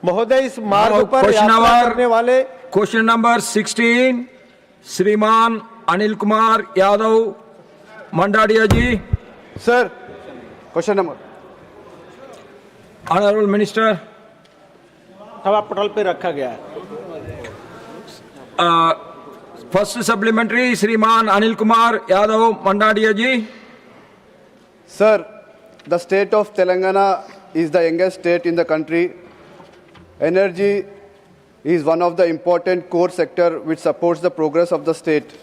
महोदय, इस मार्ग पर यात्रा करने वाले क्वेश्चन नंबर 16 श्रीमान Anil Kumar Yadav Mandadiya ji. Sir, question number. Honourable minister, सभा पटल पे रखा गया है। फर्स्ट सप्लीमेंट्री श्रीमान Anil Kumar Yadav Mandadiya ji. Sir, the state of Telangana is the youngest state in the country. Energy is one of the important core sector which supports the progress of the state.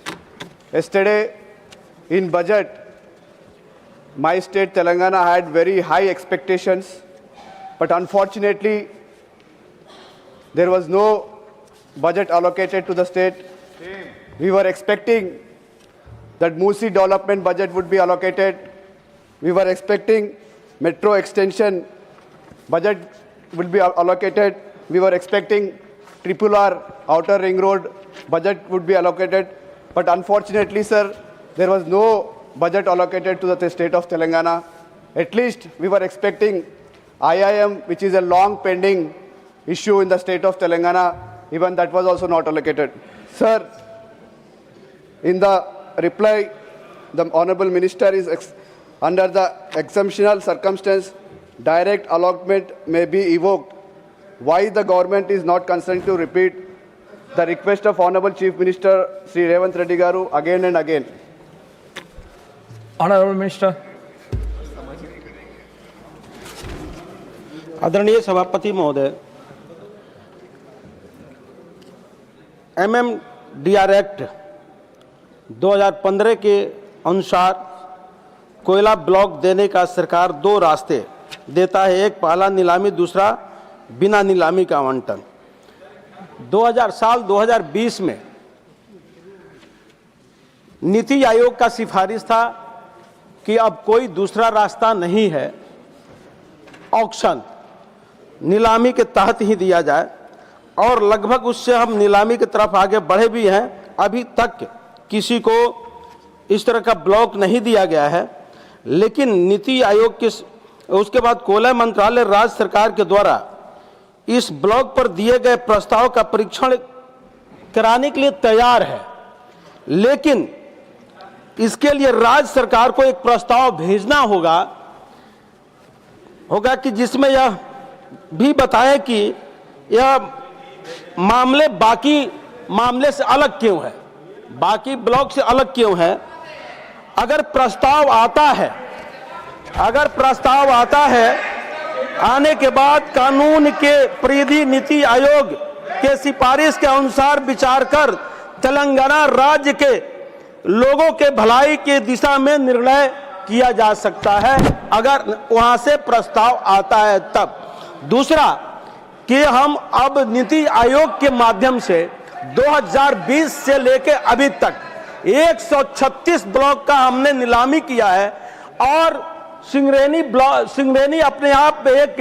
Yesterday, in budget, my state Telangana had very high expectations, but unfortunately, there was no budget allocated to the state. We were expecting that Musi development budget would be allocated. We were expecting metro extension budget will be allocated. We were expecting Triple R outer ring road budget would be allocated. But unfortunately, sir, there was no budget allocated to the state of Telangana. At least we were expecting IIM, which is a long pending issue in the state of Telangana. Even that was also not allocated. Sir, in the reply, the Honorable Minister is under the exceptional circumstance, direct allotment may be evoked. Why the government is not concerned to repeat the request of Honorable Chief Minister Sri Revanth Reddy Garu again and again? Honourable minister. आदरणीय सभापति महोदय, MMDR act 2015 के अनुसार कोयला block देने का सरकार दो रास्ते देता है। एक पहला नीलामी, दूसरा बिना नीलामी का आवंटन। 2020 में नीति आयोग का सिफारिश था कि अब कोई दूसरा रास्ता नहीं है, ऑक्शन नीलामी के तहत ही दिया जाए, और लगभग उससे हम नीलामी की तरफ आगे बढ़े भी हैं। अभी तक किसी को इस तरह का ब्लॉक नहीं दिया गया है, लेकिन नीति आयोग के उसके बाद कोयला मंत्रालय राज्य सरकार के द्वारा इस ब्लॉक पर दिए गए प्रस्ताव का परीक्षण कराने के लिए तैयार है। लेकिन इसके लिए राज्य सरकार को एक प्रस्ताव भेजना होगा कि जिसमें यह भी बताएं कि यह मामले बाकी मामले से अलग क्यों है, बाकी ब्लॉक से अलग क्यों है। अगर प्रस्ताव आता है आने के बाद कानून के परिधि नीति आयोग के सिफारिश के अनुसार विचार कर तेलंगाना राज्य के लोगों के भलाई की दिशा में निर्णय किया जा सकता है, अगर वहां से प्रस्ताव आता है तब। दूसरा कि हम अब नीति आयोग के माध्यम से 2020 से लेकर अभी तक 136 ब्लॉक का हमने नीलामी किया है, और सिंगरेनी अपने आप में एक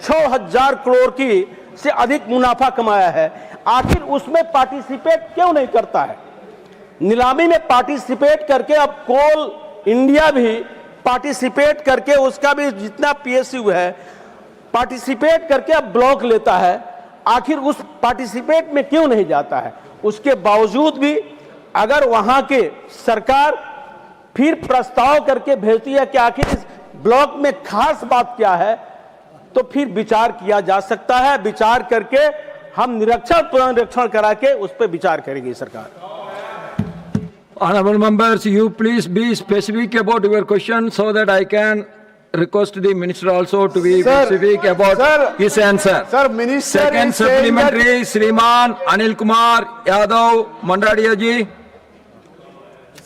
6000 करोड़ की से अधिक मुनाफा कमाया है। आखिर उसमें पार्टिसिपेट क्यों नहीं करता है? नीलामी में पार्टिसिपेट करके अब कोल इंडिया भी पार्टिसिपेट करके उसका भी जितना PSU है पार्टिसिपेट करके अब ब्लॉक लेता है। आखिर उस पार्टिसिपेट में क्यों नहीं जाता है? उसके बावजूद भी अगर वहां के सरकार फिर प्रस्ताव करके भेजती है कि आखिर इस ब्लॉक में खास बात क्या है, तो फिर विचार किया जा सकता है। विचार करके हम पुनरीक्षण करा के उस पर विचार करेगी सरकार। Honorable members, you please be specific about your question so that I can request the minister also to be specific about his answer. Sir, minister Second is saying that supplementary, Shriman Anil Kumar Yadav Mandadia ji.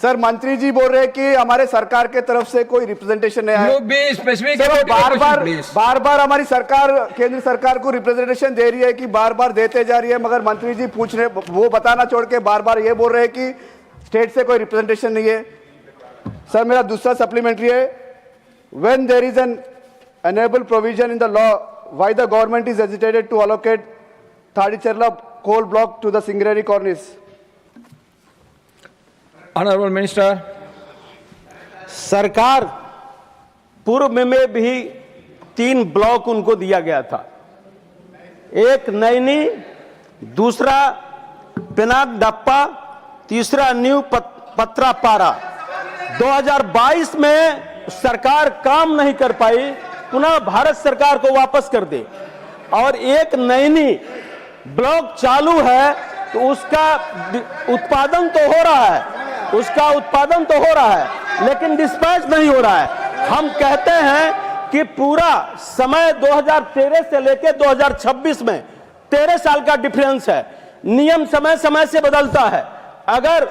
Sir, मंत्री जी बोल रहे हैं कि हमारे सरकार के तरफ से कोई रिप्रेजेंटेशन नहीं आया। You be specific sir, about your question, please. बार हमारी सरकार केंद्र सरकार को रिप्रेजेंटेशन दे रही है कि बार देते जा रही है, मगर मंत्री जी पूछ रहे, वो बताना छोड़ के बार ये बोल रहे हैं कि स्टेट से कोई रिप्रेजेंटेशन नहीं है। सर, मेरा दूसरा सप्लीमेंट्री है, when there is an enable provision in the law, why the government is hesitated to allocate Thadicherla coal block to the Singareni Cornice? Honorable Minister. सरकार पूर्व में भी 3 ब्लॉक उनको दिया गया था। एक नैनी, दूसरा पिनाक डप्पा, तीसरा न्यू पत्रापारा। 2022 में सरकार काम नहीं कर पाई, पुनः भारत सरकार को वापस कर दे। और एक नैनी ब्लॉक चालू है तो उसका उत्पादन तो हो रहा है, लेकिन डिस्पैच नहीं हो रहा है। हम कहते हैं कि पूरा समय 2013 से लेकर 2026 में 13 साल का डिफरेंस है। नियम समय समय से बदलता है। अगर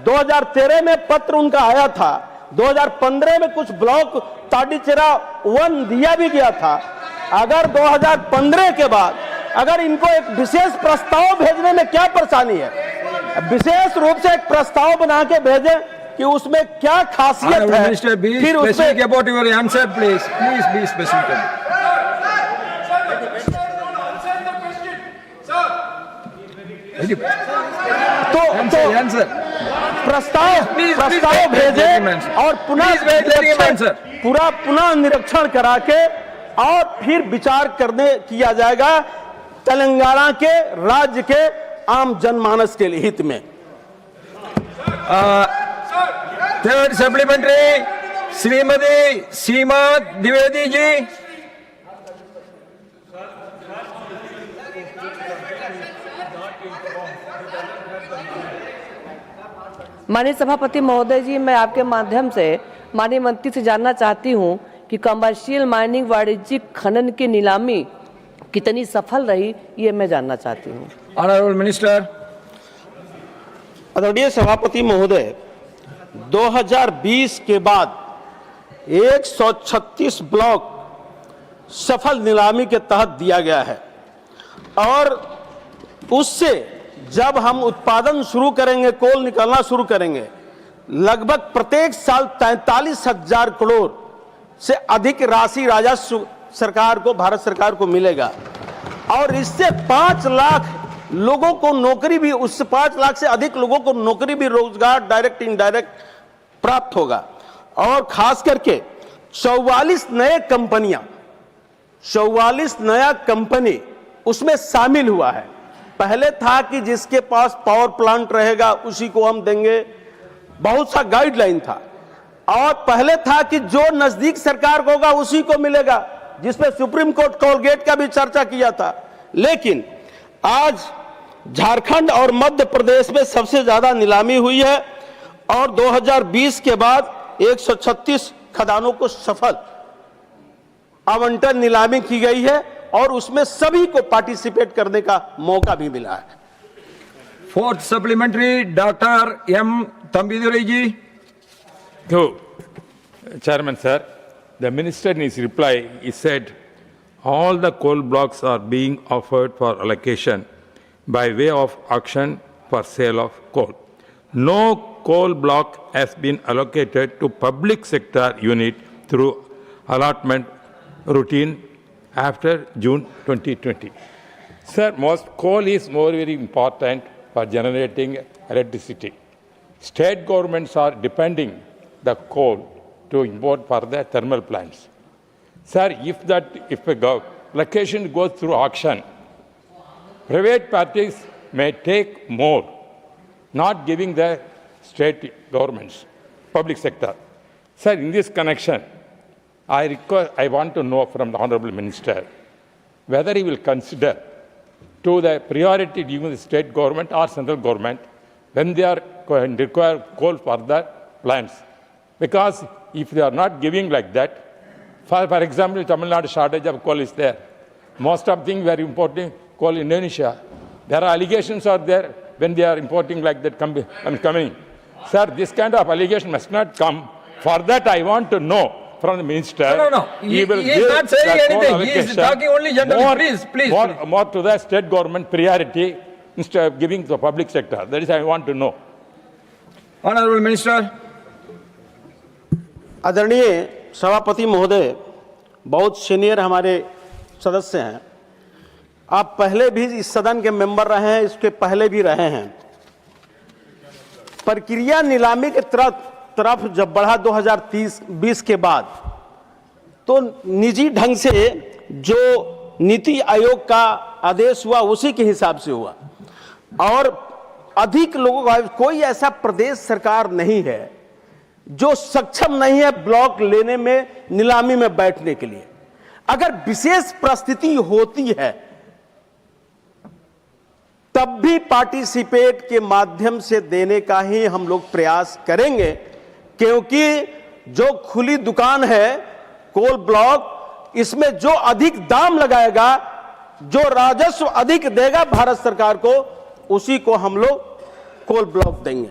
2013 में पत्र उनका आया था, 2015 में कुछ ब्लॉक ताड़ीचेरा 1 दिया भी गया था। अगर 2015 के बाद अगर इनको एक विशेष प्रस्ताव भेजने में क्या परेशानी है, विशेष रूप से एक प्रस्ताव बना के भेजें कि उसमें क्या खासियत है, फिर उसमें about your answer please be specific. तो प्रस्ताव भेजें और पुनः निरीक्षण करा के और फिर विचार किया जाएगा तेलंगाना के राज्य के आम जनमानस के हित में। थर्ड सप्लीमेंट्री श्रीमती सीमा द्विवेदी जी। माननीय सभापति महोदय जी, मैं आपके माध्यम से माननीय मंत्री से जानना चाहती हूं कि कमर्शियल माइनिंग वाणिज्यिक खनन की नीलामी कितनी सफल रही, ये मैं जानना चाहती हूं। Honourable minister. आदरणीय सभापति महोदय, 2020 के बाद 136 ब्लॉक सफल नीलामी के तहत दिया गया है और उससे जब हम उत्पादन शुरू करेंगे, कोल निकालना शुरू करेंगे, लगभग प्रत्येक साल 43,000 करोड़ से अधिक राशि राजस्व सरकार को, भारत सरकार को मिलेगा और इससे 5 लाख लोगों को नौकरी भी, उससे 5 लाख से अधिक लोगों को नौकरी भी, रोजगार डायरेक्ट इनडायरेक्ट प्राप्त होगा। और खास करके 44 नया कंपनी उसमें शामिल हुआ है। पहले था कि जिसके पास पावर प्लांट रहेगा उसी को हम देंगे, बहुत सा गाइडलाइन था। और पहले था कि जो नजदीक सरकार को होगा उसी को मिलेगा, जिसपे सुप्रीम कोर्ट कोलगेट का भी चर्चा किया था। लेकिन आज झारखंड और मध्य प्रदेश में सबसे ज्यादा नीलामी हुई है और 2020 के बाद 136 खदानों को सफल आवंटन नीलामी की गई है और उसमें सभी को पार्टिसिपेट करने का मौका भी मिला है। Fourth supplementary doctor M तंबीदुरई ji. So, Chairman sir, the minister in his reply, he said all the coal blocks are being offered for allocation by way of auction for sale of coal. No coal block has been allocated to public sector unit through allotment routine after June 2020. Sir, most coal is very important for generating electricity. State governments are depending the coal to import for the thermal plants. Sir, if a allocation goes through auction, private parties may take more, not giving the state governments, public sector. Sir, in this connection, I want to know from the Honorable Minister whether he will consider to the priority given the state government or central government when they are require coal for the plants. Because if they are not giving like that, for example, Tamil Nadu shortage of coal is there. Most of things we are importing coal in Indonesia. There are allegations are there when they are importing like that coming. Sir, this kind of allegation must not come. For that, I want to know from the minister. No. He is not saying anything. He is talking only generally. Please. More to the state government priority instead of giving to the public sector. That is I want to know. Honorable Minister. आदरणीय सभापति महोदय, बहुत senior हमारे सदस्य हैं। आप पहले भी इस सदन के मेंबर रहे हैं, इसके पहले भी रहे हैं। प्रक्रिया नीलामी के तरफ जब बढ़ा 2020 के बाद, तो निजी ढंग से जो नीति आयोग का आदेश हुआ उसी के हिसाब से हुआ। और अधिक लोगों का, कोई ऐसा प्रदेश सरकार नहीं है जो सक्षम नहीं है ब्लॉक लेने में, नीलामी में बैठने के लिए। अगर विशेष परिस्थिति होती है तब भी पार्टिसिपेट के माध्यम से देने का ही हम लोग प्रयास करेंगे, क्योंकि जो खुली दुकान है कोल ब्लॉक, इसमें जो अधिक दाम लगाएगा, जो राजस्व अधिक देगा भारत सरकार को, उसी को हम लोग कोल ब्लॉक देंगे।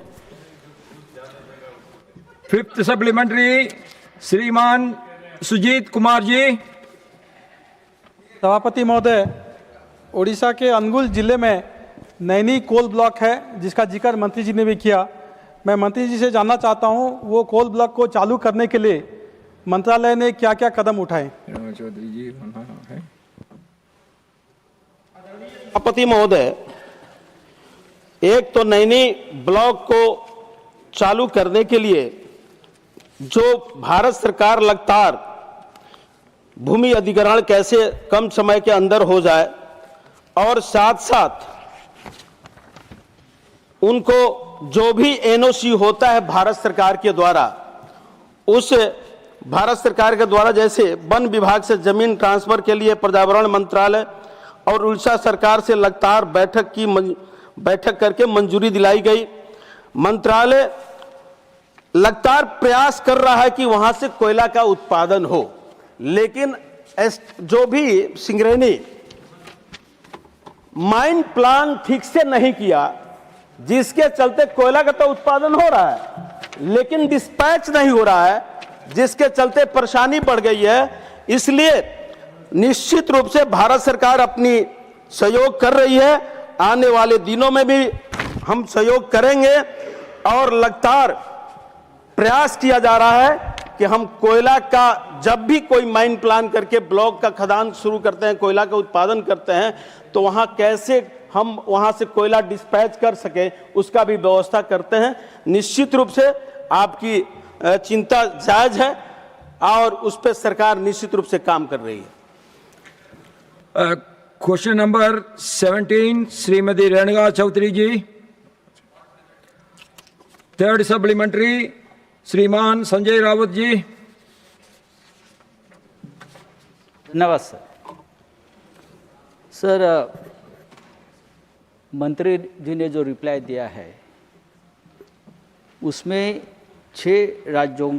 फिफ्थ सप्लीमेंट्री श्रीमान सुजीत कुमार जी। सभापति महोदय, ओडिशा के अनुगुल जिले में नैनी कोल ब्लॉक है जिसका जिक्र मंत्री जी ने भी किया। मैं मंत्री जी से जानना चाहता हूं वो कोल ब्लॉक को चालू करने के लिए मंत्रालय ने क्या क्या कदम उठाए। चौधरी जी है। सभापति महोदय, एक तो नैनी ब्लॉक को चालू करने के लिए जो भारत सरकार लगातार भूमि अधिग्रहण कैसे कम समय के अंदर हो जाए, और साथ साथ उनको जो भी एनओसी होता है भारत सरकार के द्वारा, उस भारत सरकार के द्वारा जैसे वन विभाग से जमीन ट्रांसफर के लिए पर्यावरण मंत्रालय और उड़ीसा सरकार से लगातार बैठक करके मंजूरी दिलाई गई। मंत्रालय लगातार प्रयास कर रहा है कि वहां से कोयला का उत्पादन हो, लेकिन जो भी सिंगरेनी माइन प्लान ठीक से नहीं किया, जिसके चलते कोयला का तो उत्पादन हो रहा है लेकिन डिस्पैच नहीं हो रहा है, जिसके चलते परेशानी बढ़ गई है। इसलिए निश्चित रूप से भारत सरकार अपनी सहयोग कर रही है, आने वाले दिनों में भी हम सहयोग करेंगे और लगातार प्रयास किया जा रहा है कि हम कोयला का, जब भी कोई माइन प्लान करके ब्लॉक का खदान शुरू करते हैं, कोयला का उत्पादन करते हैं, तो वहां कैसे हम वहां से कोयला डिस्पैच कर सके, उसका भी व्यवस्था करते हैं। निश्चित रूप से आपकी चिंता जायज है और उस पर सरकार निश्चित रूप से काम कर रही है। क्वेश्चन नंबर 17 श्रीमती रेणुका चौधरी जी। थर्ड सप्लीमेंट्री श्रीमान संजय रावत जी। धन्यवाद सर। मंत्री जी ने जो रिप्लाई दिया है उसमें 6 राज्यों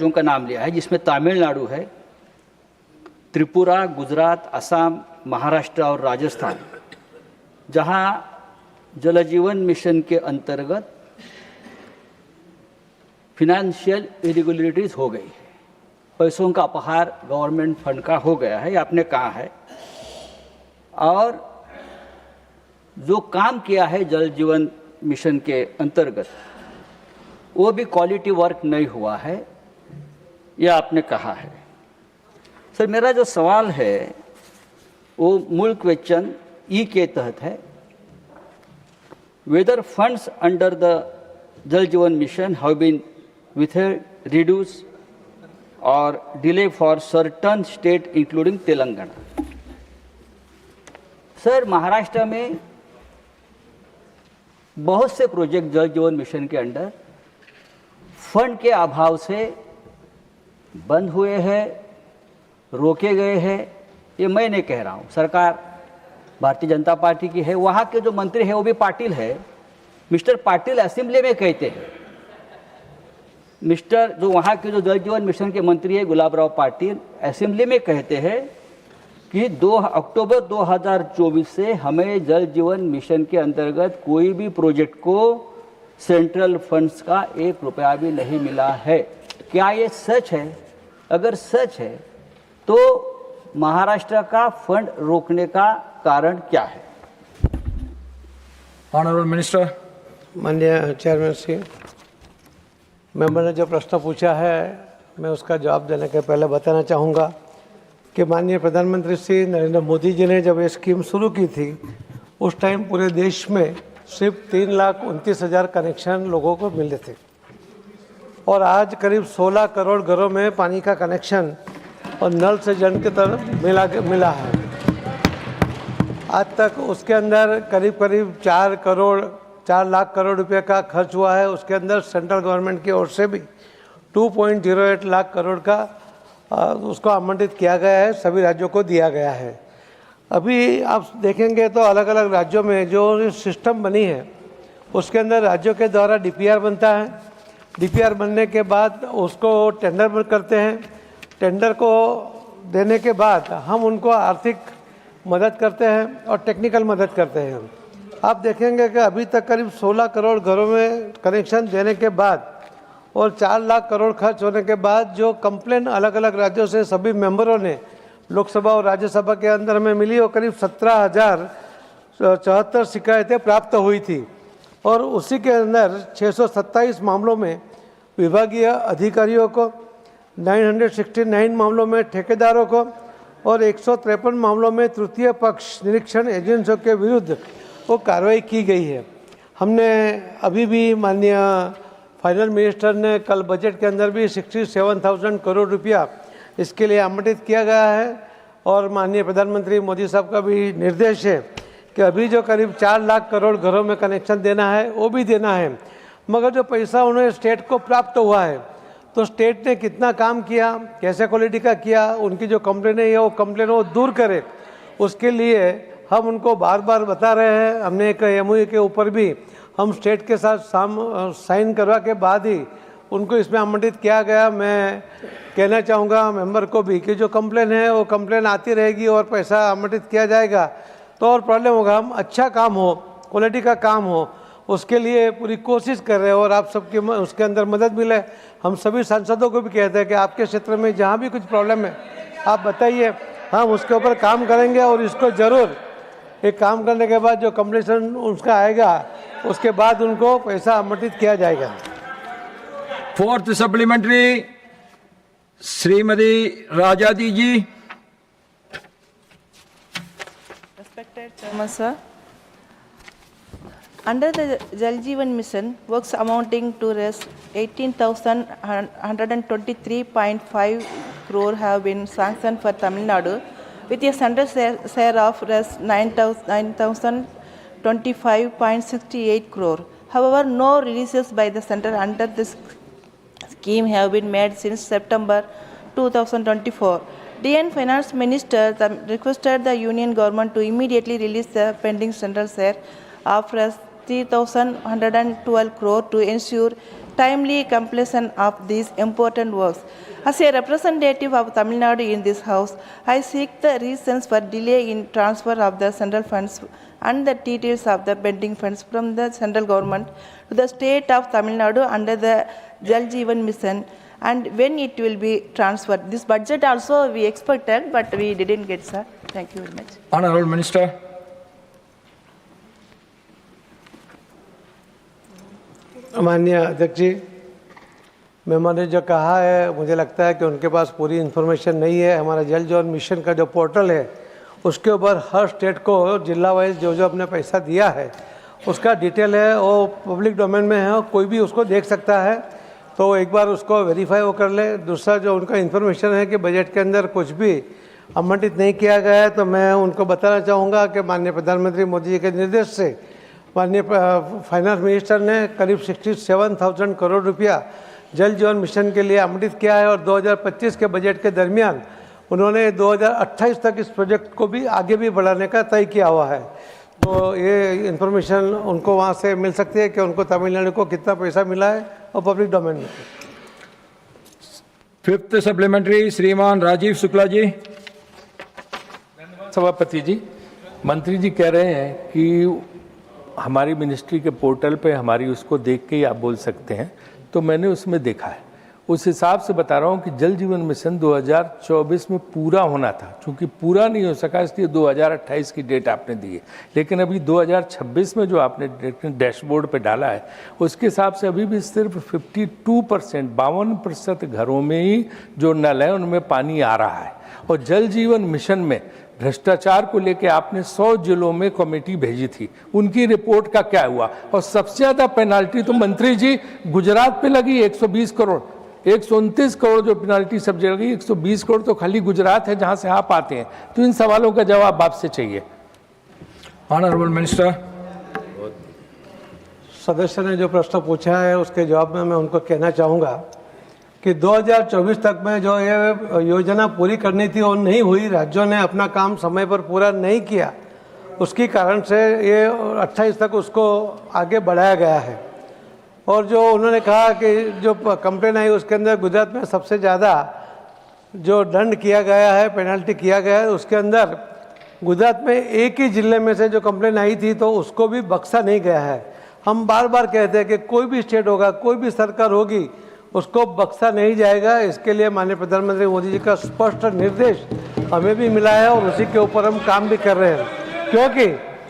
का नाम लिया है, जिसमें तमिलनाडु है, त्रिपुरा, गुजरात, असम, महाराष्ट्र और राजस्थान, जहां जल जीवन मिशन के अंतर्गत फिनेंशियल इरेगुलरिटीज हो गई है, पैसों का अपहार गवर्नमेंट फंड का हो गया है, आपने कहा है। और जो काम किया है जल जीवन मिशन के अंतर्गत वो भी क्वालिटी वर्क नहीं हुआ है, यह आपने कहा है। सर, मेरा जो सवाल है वो मूल क्वेश्चन ई के तहत है, weather funds under the Jal Jeevan mission have been withheld, reduced or delay for certain state including Telangana. Sir, Maharashtra में बहुत से प्रोजेक्ट जल जीवन मिशन के अंडर फंड के अभाव से बंद हुए हैं, रोके गए हैं। ये मैं नहीं कह रहा हूँ, सरकार भारतीय जनता पार्टी की है, वहाँ के जो मंत्री है वो भी पाटिल है। मिस्टर पाटिल असेंबली में कहते हैं, जो वहाँ के जो जल जीवन मिशन के मंत्री है गुलाब राव पाटिल असेंबली में कहते हैं कि 2 अक्टूबर 2024 से हमें जल जीवन मिशन के अंतर्गत कोई भी प्रोजेक्ट को सेंट्रल फंड्स का 1 रुपया भी नहीं मिला है। क्या ये सच है? अगर सच है तो महाराष्ट्र का फंड रोकने का कारण क्या है? Honourable minister. माननीय चेयरमैन श्री, मेंबर ने जो प्रश्न पूछा है मैं उसका जवाब देने के पहले बताना चाहूँगा कि माननीय प्रधानमंत्री श्री नरेंद्र मोदी जी ने जब ये स्कीम शुरू की थी उस टाइम पूरे देश में सिर्फ 3,29,000 कनेक्शन लोगों को मिले थे और आज करीब 16 करोड़ घरों में पानी का कनेक्शन और नल से जल की तरफ मिला है। आज तक उसके अंदर करीब करीब 4 लाख करोड़ रुपए का खर्च हुआ है। उसके अंदर सेंट्रल गवर्नमेंट की ओर से भी 2.08 लाख करोड़ का उसको आवंटित किया गया है, सभी राज्यों को दिया गया है। अभी आप देखेंगे तो अलग अलग राज्यों में जो सिस्टम बनी है उसके अंदर राज्यों के द्वारा डीपीआर बनता है। डीपीआर बनने के बाद उसको टेंडर करते हैं। टेंडर को देने के बाद हम उनको आर्थिक मदद करते हैं और टेक्निकल मदद करते हैं। आप देखेंगे कि अभी तक करीब 16 करोड़ घरों में कनेक्शन देने के बाद और 4 लाख करोड़ खर्च होने के बाद जो कंप्लेन अलग अलग राज्यों से सभी मेंबरों ने लोकसभा और राज्यसभा के अंदर में मिली, वो करीब 17,074 शिकायतें प्राप्त हुई थी और उसी के अंदर 627 मामलों में विभागीय अधिकारियों को, 969 मामलों में ठेकेदारों को और 153 मामलों में तृतीय पक्ष निरीक्षण एजेंसियों के विरुद्ध वो कार्रवाई की गई है। हमने अभी भी माननीय फाइनल मिनिस्टर ने कल बजट के अंदर भी 67,000 करोड़ रुपया इसके लिए आवंटित किया गया है और माननीय प्रधानमंत्री मोदी साहब का भी निर्देश है कि अभी जो करीब 4 लाख करोड़ घरों में कनेक्शन देना है वो भी देना है। मगर जो पैसा उन्हें स्टेट को प्राप्त हुआ है तो स्टेट ने कितना काम किया, कैसे क्वालिटी का किया, उनकी जो कंप्लेन है वो कंप्लेन वो दूर करे, उसके लिए हम उनको बार बार बता रहे हैं। हमने एक MOU के ऊपर भी हम स्टेट के साथ साइन करवा के बाद ही उनको इसमें आवंटित किया गया। मैं कहना चाहूँगा मेंबर को भी कि जो कंप्लेन है वो कंप्लेन आती रहेगी और पैसा आवंटित किया जाएगा तो और प्रॉब्लम होगा। हम अच्छा काम हो, क्वालिटी का काम हो, उसके लिए पूरी कोशिश कर रहे हैं और आप सबकी उसके अंदर मदद मिले। हम सभी सांसदों को भी कहते हैं कि आपके क्षेत्र में जहाँ भी कुछ प्रॉब्लम है आप बताइए, हम उसके ऊपर काम करेंगे और इसको ज़रूर एक काम करने के बाद जो कंप्लीशन उसका आएगा उसके बाद उनको पैसा आवंटित किया जाएगा। Fourth supplementary Shrimati राजादी ji. Respected Chairman Sir, under the Jal Jeevan Mission, works amounting to Rs 18,123.5 crore have been sanctioned for Tamil Nadu, with a central share of Rs 9,025.68 crore. However, no releases by the center under this scheme have been made since September 2024. DN Finance Minister requested the Union Government to immediately release the pending central share of 3,112 crore to ensure timely completion of these important works. As a representative of Tamil Nadu in this House, I seek the reasons for delay in transfer of the central funds and the details of the pending funds from the central government to the state of Tamil Nadu under the Jal Jeevan Mission, and when it will be transferred. This budget also we expected, but we didn't get, sir. Thank you very much. Honorable Minister. माननीय अध्यक्ष जी, member ने जो कहा है मुझे लगता है कि उनके पास पूरी इन्फॉर्मेशन नहीं है। हमारा जल जीवन मिशन का जो पोर्टल है उसके ऊपर हर स्टेट को जिला वाइज जो जो अपने पैसा दिया है उसका डिटेल है, वो पब्लिक डोमेन में है, कोई भी उसको देख सकता है, तो एक बार उसको वेरीफाई वो कर ले। दूसरा जो उनका इन्फॉर्मेशन है कि बजट के अंदर कुछ भी आवंटित नहीं किया गया है, तो मैं उनको बताना चाहूँगा कि माननीय प्रधानमंत्री मोदी जी के निर्देश से माननीय फाइनेंस मिनिस्टर ने करीब 67,000 करोड़ रुपया जल जीवन मिशन के लिए आवंटित किया है और 2025 के बजट के दरमियान उन्होंने 2028 तक इस प्रोजेक्ट को भी आगे भी बढ़ाने का तय किया हुआ है। तो ये इन्फॉर्मेशन उनको वहाँ से मिल सकती है कि उनको तमिलनाडु को कितना पैसा मिला है और पब्लिक डोमेन में। फिफ्थ सप्लीमेंट्री श्रीमान राजीव शुक्ला जी। सभापति जी, मंत्री जी कह रहे हैं कि हमारी मिनिस्ट्री के पोर्टल पे हमारी उसको देख के ही आप बोल सकते हैं, तो मैंने उसमें देखा है। उस हिसाब से बता रहा हूँ कि जल जीवन मिशन 2024 में पूरा होना था, क्योंकि पूरा नहीं हो सका इसलिए 2028 की डेट आपने दी है। लेकिन अभी 2026 में जो आपने डैशबोर्ड पे डाला है उसके हिसाब से अभी भी सिर्फ 52% घरों में ही जो नल है उनमें पानी आ रहा है। और जल जीवन मिशन में भ्रष्टाचार को लेकर आपने 100 जिलों में कमेटी भेजी थी, उनकी रिपोर्ट का क्या हुआ? और सबसे ज़्यादा पेनाल्टी तो मंत्री जी गुजरात पे लगी 120 करोड़। 129 करोड़ जो पेनाल्टी सब जगह गई, 120 करोड़ तो खाली गुजरात है जहां से आप आते हैं। तो इन सवालों का जवाब आपसे चाहिए। Honorable Minister. सदस्य ने जो प्रश्न पूछा है उसके जवाब में मैं उनको कहना चाहूँगा कि 2024 तक में जो ये योजना पूरी करनी थी वो नहीं हुई। राज्यों ने अपना काम समय पर पूरा नहीं किया, उसके कारण से ये 28 तक उसको आगे बढ़ाया गया है। और जो उन्होंने कहा कि जो कंप्लेन आई उसके अंदर गुजरात में सबसे ज़्यादा जो दंड किया गया है, पेनल्टी किया गया है, उसके अंदर गुजरात में एक ही जिले में से जो कंप्लेन आई थी तो उसको भी बख्शा नहीं गया है। हम बार बार कहते हैं कि कोई भी स्टेट होगा, कोई भी सरकार होगी, उसको बख्शा नहीं जाएगा। इसके लिए माननीय प्रधानमंत्री मोदी जी का स्पष्ट निर्देश हमें भी मिला है और उसी के ऊपर हम काम भी कर रहे हैं, क्योंकि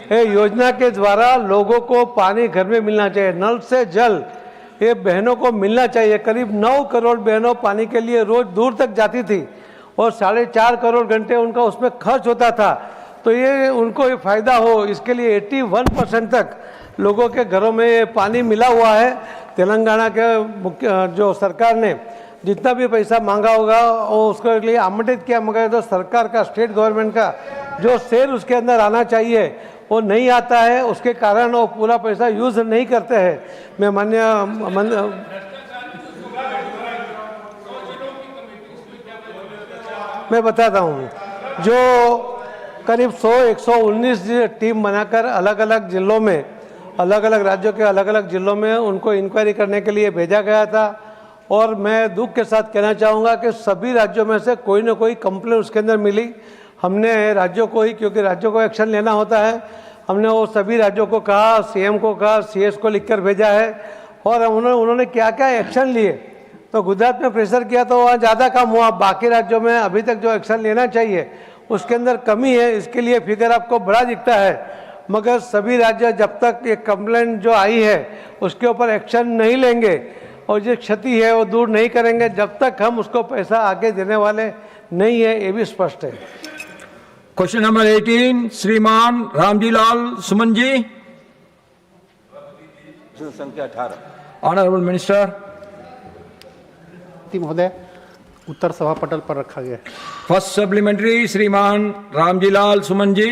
ये योजना के द्वारा लोगों को पानी घर में मिलना चाहिए, नल से जल ये बहनों को मिलना चाहिए। करीब 9 करोड़ बहनों पानी के लिए रोज दूर तक जाती थी और 4.5 करोड़ घंटे उनका उसमें खर्च होता था। तो ये उनको ये फायदा हो, इसके लिए 81% तक लोगों के घरों में ये पानी मिला हुआ है। तेलंगाना के मुख्य जो सरकार ने जितना भी पैसा मांगा होगा वो उसके लिए आवंटित किया, मगर जो सरकार का, स्टेट गवर्नमेंट का जो शेयर उसके अंदर आना चाहिए वो नहीं आता है। उसके कारण वो पूरा पैसा यूज नहीं करते हैं। मैं मैं बताता हूँ, जो करीब 119 टीम बनाकर अलग अलग जिलों में, अलग अलग राज्यों के अलग अलग जिलों में उनको इंक्वायरी करने के लिए भेजा गया था। और मैं दुख के साथ कहना चाहूँगा कि सभी राज्यों में से कोई ना कोई कंप्लेंट उसके अंदर मिली। हमने राज्यों को ही, क्योंकि राज्यों को एक्शन लेना होता है, हमने वो सभी राज्यों को कहा, सीएम को कहा, सीएस को लिखकर भेजा है और उन्होंने क्या क्या एक्शन लिए। तो गुजरात में प्रेशर किया तो वहाँ ज़्यादा काम हुआ, बाकी राज्यों में अभी तक जो एक्शन लेना चाहिए उसके अंदर कमी है। इसके लिए फिगर आपको बड़ा दिखता है, मगर सभी राज्य जब तक ये कंप्लेंट जो आई है उसके ऊपर एक्शन नहीं लेंगे और जो क्षति है वो दूर नहीं करेंगे, जब तक हम उसको पैसा आगे देने वाले नहीं है, ये भी स्पष्ट है। Question number 18, श्रीमान रामजी लाल सुमन जी। संख्या 18। Honorable Minister. महोदय, उत्तर सभा पटल पर रखा गया। First supplementary, श्रीमान रामजी लाल सुमन जी।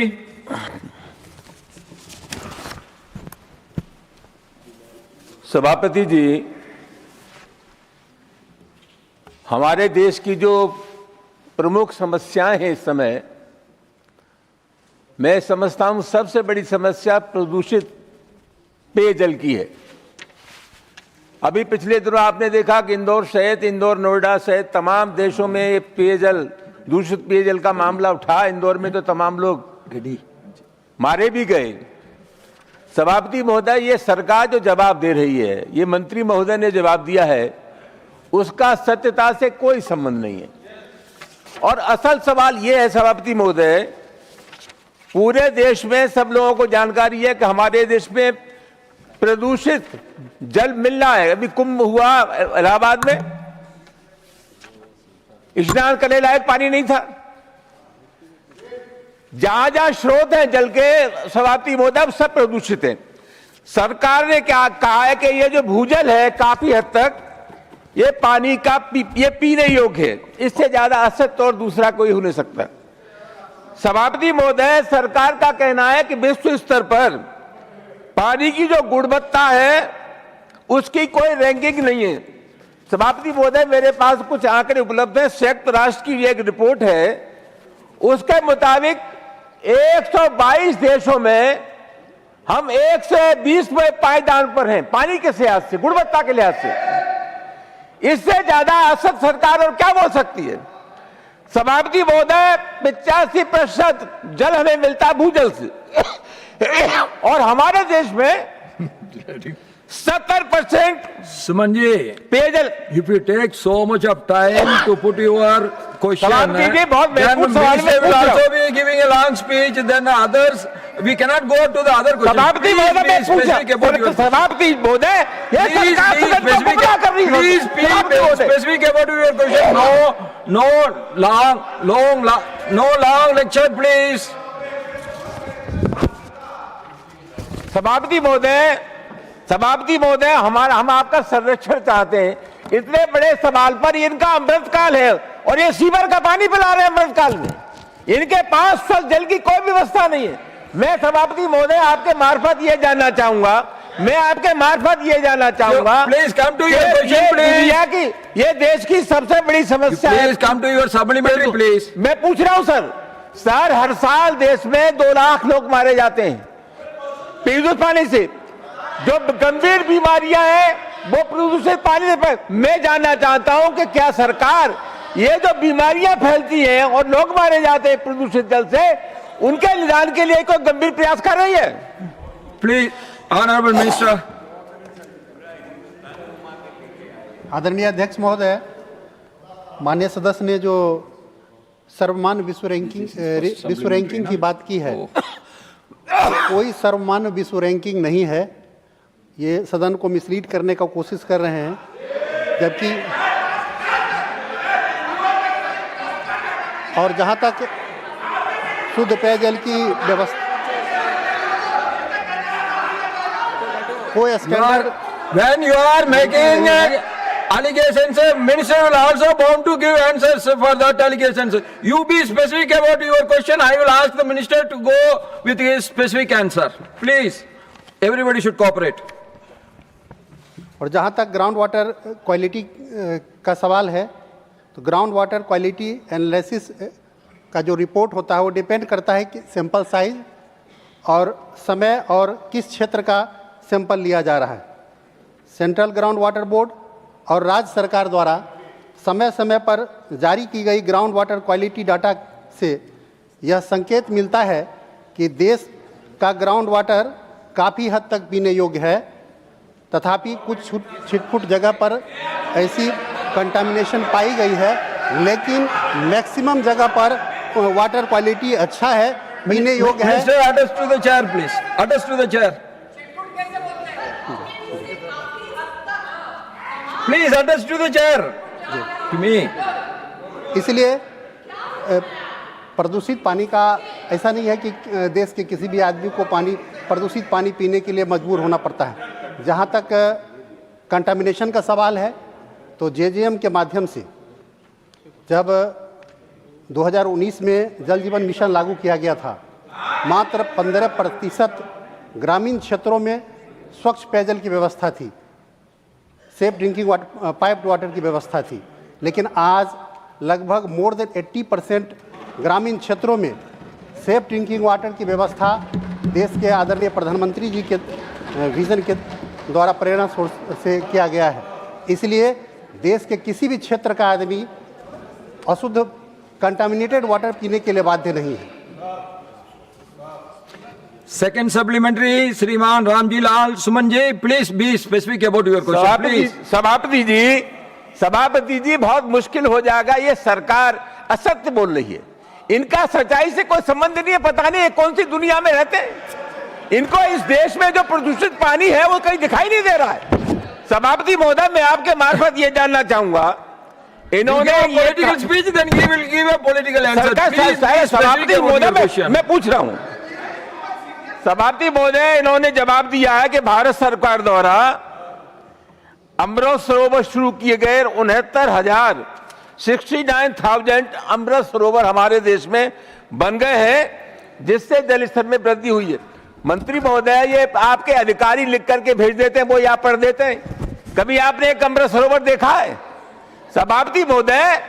सभापति जी, हमारे देश की जो प्रमुख समस्याएं हैं इस समय, मैं समझता हूं सबसे बड़ी समस्या प्रदूषित पेयजल की है। अभी पिछले दिनों आपने देखा कि इंदौर सहित, इंदौर नोएडा सहित तमाम देशों में ये पेयजल, दूषित पेयजल का मामला उठा। इंदौर में तो तमाम लोग मारे भी गए। सभापति महोदय, ये सरकार जो जवाब दे रही है, ये मंत्री महोदय ने जवाब दिया है, उसका सत्यता से कोई संबंध नहीं है। और असल सवाल ये है सभापति महोदय, पूरे देश में सब लोगों को जानकारी है कि हमारे देश में प्रदूषित जल मिलना है। अभी कुंभ हुआ इलाहाबाद में, स्नान करने लायक पानी नहीं था। जहां जहां स्रोत हैं जल के सभापति महोदय, सब प्रदूषित हैं। सरकार ने क्या कहा है कि ये जो भूजल है काफी हद तक ये पानी का ये पीने योग्य है, इससे ज्यादा असत्य और दूसरा कोई हो नहीं सकता। सभापति महोदय, सरकार का कहना है कि विश्व स्तर पर पानी की जो गुणवत्ता है उसकी कोई रैंकिंग नहीं है। सभापति महोदय, मेरे पास कुछ आंकड़े उपलब्ध हैं। संयुक्त राष्ट्र की एक रिपोर्ट है, उसके मुताबिक 122 देशों में हम 120वें पायदान पर हैं पानी के लिहाज से, गुणवत्ता के लिहाज से। इससे ज्यादा असत सरकार और क्या बोल सकती है। सभापति महोदय, 85% जल हमें मिलता है भूजल से और हमारे देश में 70% सुमन जी, पेयजल। if you take so much of time to put your question, सभापति जी, बहुत then महत्वपूर्ण सवाल minister मैं will पूछ रहा also be giving a long speech, then others, we cannot go to the other question. सभापति महोदय, मैं पूछा सभापति महोदय, ये सरकार सदन को गुमराह कर रही है। Please be specific about your question. No long lecture, please. सभापति महोदय, हम आपका संरक्षण चाहते हैं। इतने बड़े सवाल पर इनका अमृतकाल है और ये सीवर का पानी पिला रहे हैं अमृतकाल में। इनके पास फल जल की कोई व्यवस्था नहीं है। मैं सभापति महोदय आपके मार्फत ये जानना चाहूंगा, please come to your question please. दुनिया की, ये देश की सबसे बड़ी समस्या है। Please come to your supplementary please. मैं पूछ रहा हूं सर, हर साल देश में 2 लाख लोग मारे जाते हैं प्रदूषित पानी से। जो गंभीर बीमारियां हैं वो प्रदूषित पानी से। मैं जानना चाहता हूं कि क्या सरकार ये जो बीमारियां फैलती हैं और लोग मारे जाते हैं प्रदूषित जल से, उनके निदान के लिए कोई गंभीर प्रयास कर रही है? Please honourable minister. आदरणीय अध्यक्ष महोदय, माननीय सदस्य ने जो सर्वमान्य विश्व रैंकिंग की बात की है, कोई सर्वमान्य विश्व रैंकिंग नहीं है। ये सदन को मिसलीड करने का कोशिश कर रहे हैं, जबकि और जहाँ तक शुद्ध पेयजल की व्यवस्था, कोई standard When you are making allegations, minister will also bound to give answers for that allegations. You be specific about your question. I will ask the minister to go with his specific answer. Please, everybody should cooperate. और जहाँ तक ground water quality का सवाल है, तो ground water quality analysis का जो report होता है वो डिपेंड करता है कि सैंपल साइज और समय और किस क्षेत्र का सैंपल लिया जा रहा है। सेंट्रल ग्राउंड वाटर बोर्ड और राज्य सरकार द्वारा समय समय पर जारी की गई ग्राउंड वाटर क्वालिटी डाटा से यह संकेत मिलता है कि देश का ग्राउंड वाटर काफ़ी हद तक पीने योग्य है, तथापि कुछ छिटपुट जगह पर ऐसी कंटामिनेशन पाई गई है, लेकिन मैक्सिमम जगह पर वाटर क्वालिटी अच्छा है, पीने योग्य है। Minister, address to the chair, please. Address to the chair. Please address to the chair. To me. इसलिए प्रदूषित पानी का ऐसा नहीं है कि देश के किसी भी आदमी को प्रदूषित पानी पीने के लिए मजबूर होना पड़ता है। जहाँ तक कंटामिनेशन का सवाल है, तो जेजेएम के माध्यम से जब 2019 में जल जीवन मिशन लागू किया गया था, मात्र 15% ग्रामीण क्षेत्रों में स्वच्छ पेयजल की व्यवस्था थी, safe drinking water, piped water की व्यवस्था थी। लेकिन आज लगभग मोर देन 80% ग्रामीण क्षेत्रों में सेफ ड्रिंकिंग वाटर की व्यवस्था देश के आदरणीय प्रधानमंत्री जी के विजन के द्वारा प्रेरणा से किया गया है। इसलिए देश के किसी भी क्षेत्र का आदमी अशुद्ध कंटामिनेटेड वाटर पीने के लिए बाध्य नहीं है। Second supplementary, श्रीमान Ramji Lal Suman ji, please be specific about your question, please. सभापति जी बहुत मुश्किल हो जाएगा। ये सरकार असत्य बोल रही है, इनका सच्चाई से कोई संबंध नहीं है। पता नहीं कौन सी दुनिया में रहते हैं। इनको इस देश में जो प्रदूषित पानी है वो कहीं दिखाई नहीं दे रहा है। सभापति महोदय, मैं आपके मार्फत ये जानना चाहूंगा, इन्होंने political speech, then he will give a political answer. सभापति महोदय, मैं पूछ रहा हूँ सभापति महोदय, इन्होंने जवाब दिया है कि भारत सरकार द्वारा अमृत सरोवर शुरू किए गए 69,000 अमृत सरोवर हमारे देश में बन गए हैं, जिससे जल स्तर में वृद्धि हुई है। मंत्री महोदय, ये आपके अधिकारी लिख करके भेज देते हैं, वो यहाँ पढ़ देते हैं। कभी आपने एक अमृत सरोवर देखा है? सभापति महोदय,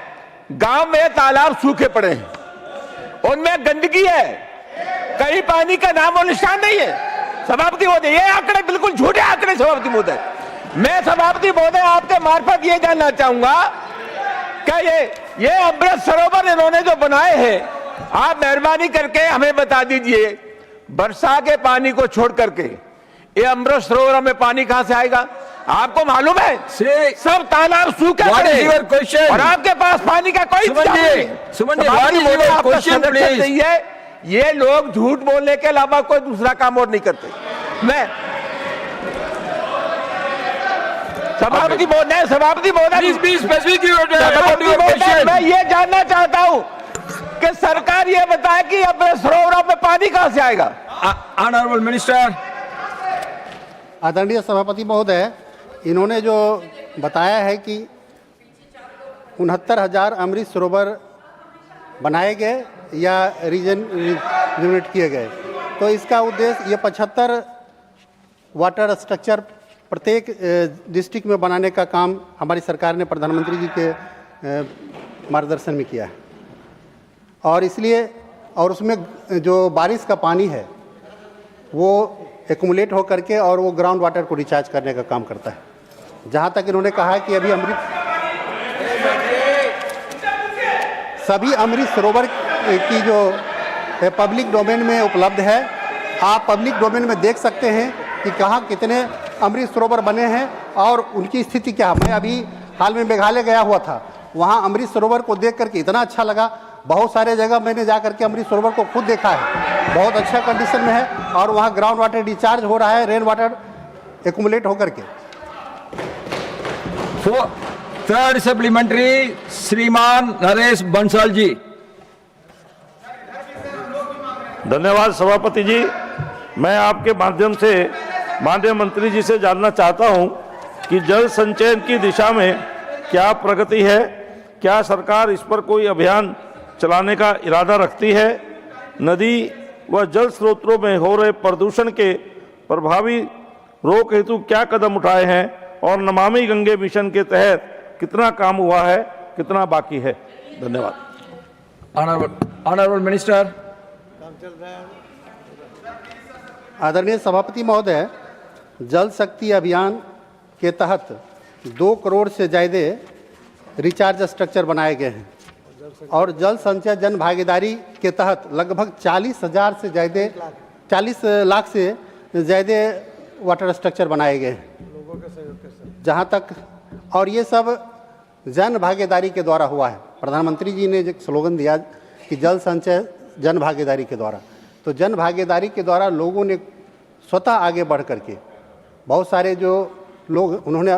गांव में तालाब सूखे पड़े हैं, उनमें गंदगी है, कहीं पानी का नाम और निशान नहीं है। सभापति महोदय, ये आंकड़े बिल्कुल झूठे आंकड़े। सभापति महोदय, मैं सभापति महोदय आपके मार्फत ये जानना चाहूंगा कि ये अमृत सरोवर इन्होंने जो बनाए हैं, आप मेहरबानी करके हमें बता दीजिए, वर्षा के पानी को छोड़ करके ये अमृत सरोवर में पानी कहां से आएगा? आपको मालूम है सब तालाब सूखे पड़े और आपके पास पानी का कोई नहीं है। ये लोग झूठ बोलने के अलावा कोई दूसरा काम और नहीं करते। मैं सभापति महोदय, मैं ये जानना चाहता हूं कि सरकार ये बताए कि अपने सरोवरों में पानी कहां से आएगा? Honourable minister. आदरणीय सभापति महोदय, इन्होंने जो बताया है कि 69,000 अमृत सरोवर बनाए गए या रिजनरेट किए गए। तो इसका उद्देश्य ये 75 वाटर स्ट्रक्चर प्रत्येक डिस्ट्रिक्ट में बनाने का काम हमारी सरकार ने प्रधानमंत्री जी के मार्गदर्शन में किया है। और इसलिए और उसमें जो बारिश का पानी है वो एक्युमुलेट हो करके और वो ग्राउंड वाटर को रिचार्ज करने का काम करता है। जहाँ तक इन्होंने कहा कि अभी सभी अमृत सरोवर की जो पब्लिक डोमेन में उपलब्ध है, आप पब्लिक डोमेन में देख सकते हैं कि कहाँ कितने अमृत सरोवर बने हैं और उनकी स्थिति क्या है। मैं अभी हाल में मेघालय गया हुआ था, वहाँ अमृत सरोवर को देख करके इतना अच्छा लगा। बहुत सारे जगह मैंने जा करके अमृत सरोवर को खुद देखा है, बहुत अच्छा कंडीशन में है और वहाँ ग्राउंड वाटर रिचार्ज हो रहा है, रेन वाटर एक्युमुलेट होकर के। थर्ड सप्लीमेंट्री श्रीमान नरेश बंसल जी। धन्यवाद सभापति जी। मैं आपके माध्यम से माननीय मंत्री जी से जानना चाहता हूं कि जल संचयन की दिशा में क्या प्रगति है, क्या सरकार इस पर कोई अभियान चलाने का इरादा रखती है, नदी व जल स्रोतों में हो रहे प्रदूषण के प्रभावी रोक हेतु क्या कदम उठाए हैं और नमामि गंगे मिशन के तहत कितना काम हुआ है, कितना बाकी है। धन्यवाद। Honourable minister. आदरणीय सभापति महोदय, जल शक्ति अभियान के तहत 2 करोड़ से ज़्यादा रिचार्ज स्ट्रक्चर बनाए गए हैं और जल संचय जन भागीदारी के तहत लगभग 40 लाख से ज़्यादा वाटर स्ट्रक्चर बनाए गए हैं। जहाँ तक और ये सब जन भागीदारी के द्वारा हुआ है। प्रधानमंत्री जी ने एक स्लोगन दिया कि जल संचय जन भागीदारी के द्वारा, तो जन भागीदारी के द्वारा लोगों ने स्वतः आगे बढ़ करके बहुत सारे जो लोग, उन्होंने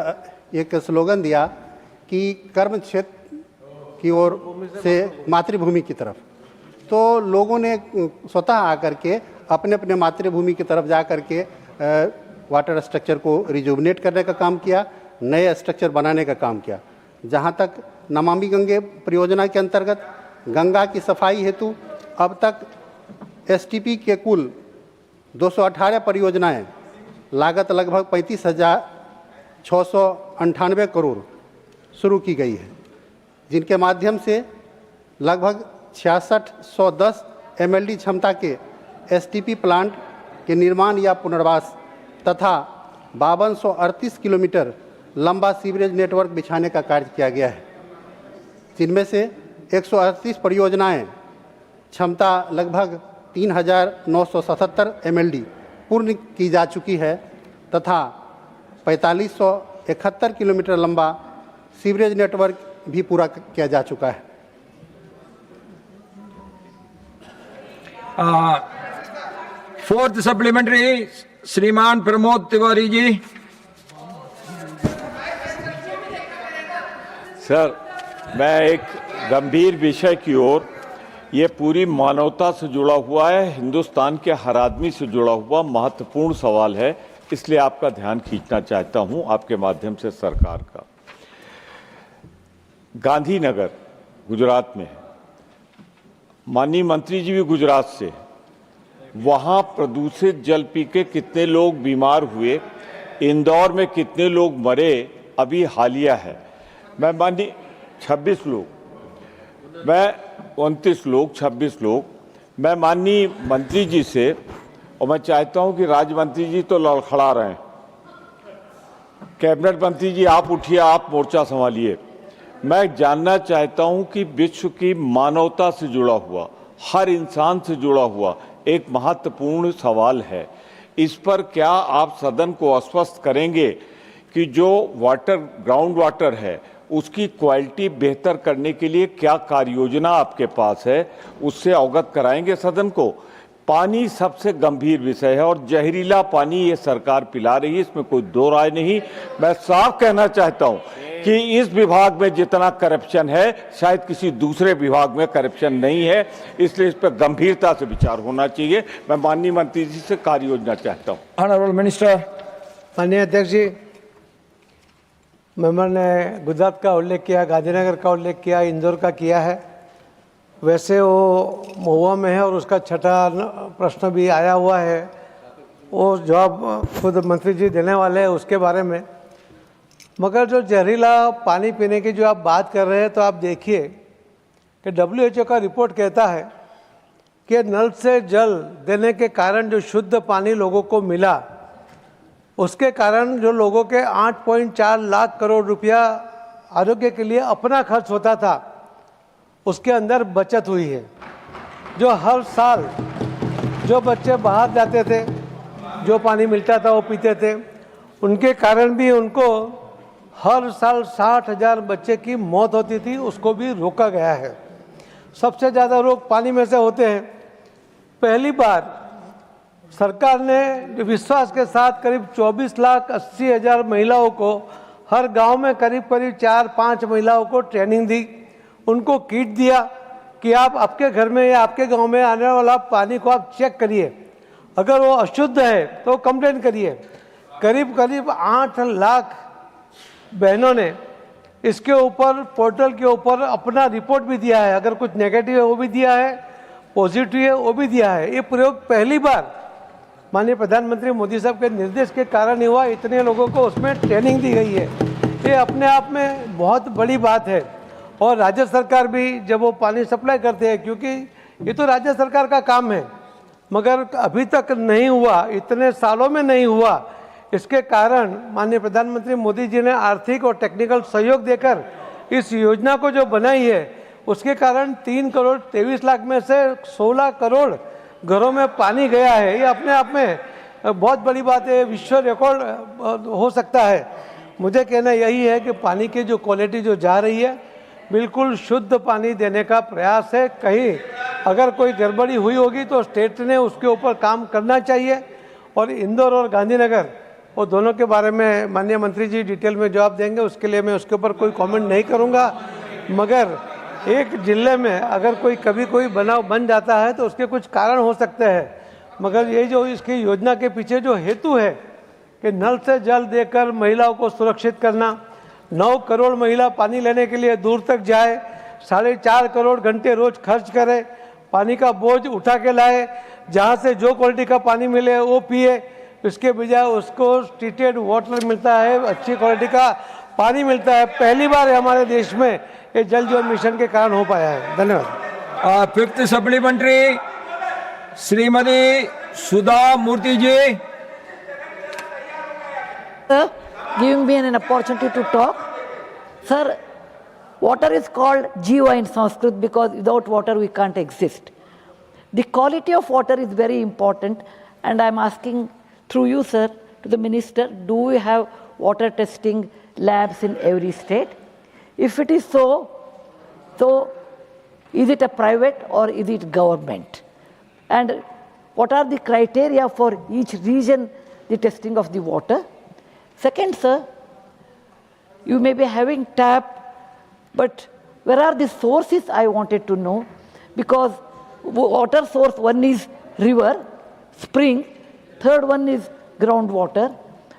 एक स्लोगन दिया कि कर्म क्षेत्र की ओर से मातृभूमि की तरफ, तो लोगों ने स्वतः आकर के अपने अपने मातृभूमि की तरफ जा कर के वाटर स्ट्रक्चर को रिजुवनेट करने का काम किया, नए स्ट्रक्चर बनाने का काम किया। जहाँ तक नमामि गंगे परियोजना के अंतर्गत गंगा की सफाई हेतु अब तक एसटीपी के कुल 218 परियोजनाएं लागत लगभग 35,698 करोड़ शुरू की गई है, जिनके माध्यम से लगभग 6610 MLD क्षमता के एसटीपी प्लांट के निर्माण या पुनर्वास तथा 5238 किलोमीटर लंबा सीवरेज नेटवर्क बिछाने का कार्य किया गया है, जिनमें से 138 परियोजनाएं क्षमता लगभग 3,977 MLD पूर्ण की जा चुकी है तथा 4571 किलोमीटर लंबा सीवरेज नेटवर्क भी पूरा किया जा चुका है। फोर्थ सप्लीमेंट्री श्रीमान प्रमोद तिवारी जी। सर, मैं एक गंभीर विषय की ओर, ये पूरी मानवता से जुड़ा हुआ है, हिंदुस्तान के हर आदमी से जुड़ा हुआ महत्वपूर्ण सवाल है, इसलिए आपका ध्यान खींचना चाहता हूं आपके माध्यम से सरकार का। गांधीनगर गुजरात में है, माननीय मंत्री जी भी गुजरात से, वहाँ प्रदूषित जल पी के कितने लोग बीमार हुए, इंदौर में कितने लोग मरे, अभी हालिया है। मैं माननीय 26 लोग, मैं 29 लोग, 26 लोग, मैं माननीय मंत्री जी से, और मैं चाहता हूं कि राज्य मंत्री जी तो लड़खड़ा रहे हैं, कैबिनेट मंत्री जी आप उठिए, आप मोर्चा संभालिए। मैं जानना चाहता हूं कि विश्व की मानवता से जुड़ा हुआ, हर इंसान से जुड़ा हुआ एक महत्वपूर्ण सवाल है, इस पर क्या आप सदन को आश्वस्त करेंगे कि जो वाटर, ग्राउंड वाटर है, उसकी क्वालिटी बेहतर करने के लिए क्या कार्य योजना आपके पास है, उससे अवगत कराएंगे सदन को। पानी सबसे गंभीर विषय है और जहरीला पानी ये सरकार पिला रही है, इसमें कोई दो राय नहीं। मैं साफ कहना चाहता हूं कि इस विभाग में जितना करप्शन है शायद किसी दूसरे विभाग में करप्शन नहीं है, इसलिए इस पर गंभीरता से विचार होना चाहिए। मैं माननीय मंत्री जी से कार्य योजना चाहता हूं। Honourable minister. माननीय अध्यक्ष जी, मेंबर ने गुजरात का उल्लेख किया, गांधीनगर का उल्लेख किया, इंदौर का किया है। वैसे वो महुआ में है और उसका छठा प्रश्न भी आया हुआ है, वो जवाब खुद मंत्री जी देने वाले हैं उसके बारे में। मगर जो जहरीला पानी पीने की जो आप बात कर रहे हैं, तो आप देखिए कि WHO का रिपोर्ट कहता है कि नल से जल देने के कारण जो शुद्ध पानी लोगों को मिला, उसके कारण जो लोगों के 8.4 लाख करोड़ रुपया आरोग्य के लिए अपना खर्च होता था, उसके अंदर बचत हुई है। जो हर साल जो बच्चे बाहर जाते थे, जो पानी मिलता था वो पीते थे, उनके कारण भी उनको हर साल 60,000 बच्चे की मौत होती थी, उसको भी रोका गया है। सबसे ज़्यादा रोग पानी में से होते हैं। पहली बार सरकार ने विश्वास के साथ करीब 24,80,000 महिलाओं को, हर गांव में करीब 4-5 महिलाओं को ट्रेनिंग दी, उनको किट दिया कि आप आपके घर में या आपके गांव में आने वाला पानी को आप चेक करिए, अगर वो अशुद्ध है तो कंप्लेन करिए। करीब 8 लाख बहनों ने इसके ऊपर पोर्टल के ऊपर अपना रिपोर्ट भी दिया है, अगर कुछ नेगेटिव है वो भी दिया है, पॉजिटिव है वो भी दिया है। ये प्रयोग पहली बार माननीय प्रधानमंत्री मोदी साहब के निर्देश के कारण ही हुआ, इतने लोगों को उसमें ट्रेनिंग दी गई है। ये अपने आप में बहुत बड़ी बात है। और राज्य सरकार भी जब वो पानी सप्लाई करते हैं, क्योंकि ये तो राज्य सरकार का काम है, मगर अभी तक नहीं हुआ, इतने सालों में नहीं हुआ। इसके कारण माननीय प्रधानमंत्री मोदी जी ने आर्थिक और टेक्निकल सहयोग देकर इस योजना को जो बनाई है, उसके कारण 3 करोड़ 23 लाख में से 16 करोड़ घरों में पानी गया है। ये अपने आप में बहुत बड़ी बात है, विश्व रिकॉर्ड हो सकता है। मुझे कहना यही है कि पानी की जो क्वालिटी जो जा रही है, बिल्कुल शुद्ध पानी देने का प्रयास है। कहीं अगर कोई गड़बड़ी हुई होगी तो स्टेट ने उसके ऊपर काम करना चाहिए। और इंदौर और गांधीनगर वो दोनों के बारे में माननीय मंत्री जी डिटेल में जवाब देंगे, उसके लिए मैं उसके ऊपर कोई कमेंट नहीं करूंगा। मगर एक जिले में अगर कभी कोई बनाव बन जाता है तो उसके कुछ कारण हो सकते हैं, मगर ये जो इसकी योजना के पीछे जो हेतु है कि नल से जल देकर महिलाओं को सुरक्षित करना, 9 करोड़ महिला पानी लेने के लिए दूर तक जाए, 4.5 करोड़ घंटे रोज खर्च करे, पानी का बोझ उठा के लाए, जहाँ से जो क्वालिटी का पानी मिले वो पिए, इसके बजाय उसको ट्रीटेड वाटर मिलता है, अच्छी क्वालिटी का पानी मिलता है। पहली बार है हमारे देश में ये जल जीवन मिशन के कारण हो पाया है। धन्यवाद। 5th supplementary Shrimati Sudha Murthy ji. Sir, giving me an opportunity to talk. Sir, water is called Jiva in Sanskrit because without water we can't exist. The quality of water is very important, and I'm asking through you, sir, to the minister, do we have water testing labs in every state? If it is so is it a private or is it government? And what are the criteria for each region, the testing of the water? Second, sir, you may be having tap, but where are the sources I wanted to know? Because water source, one is river, spring, third one is groundwater,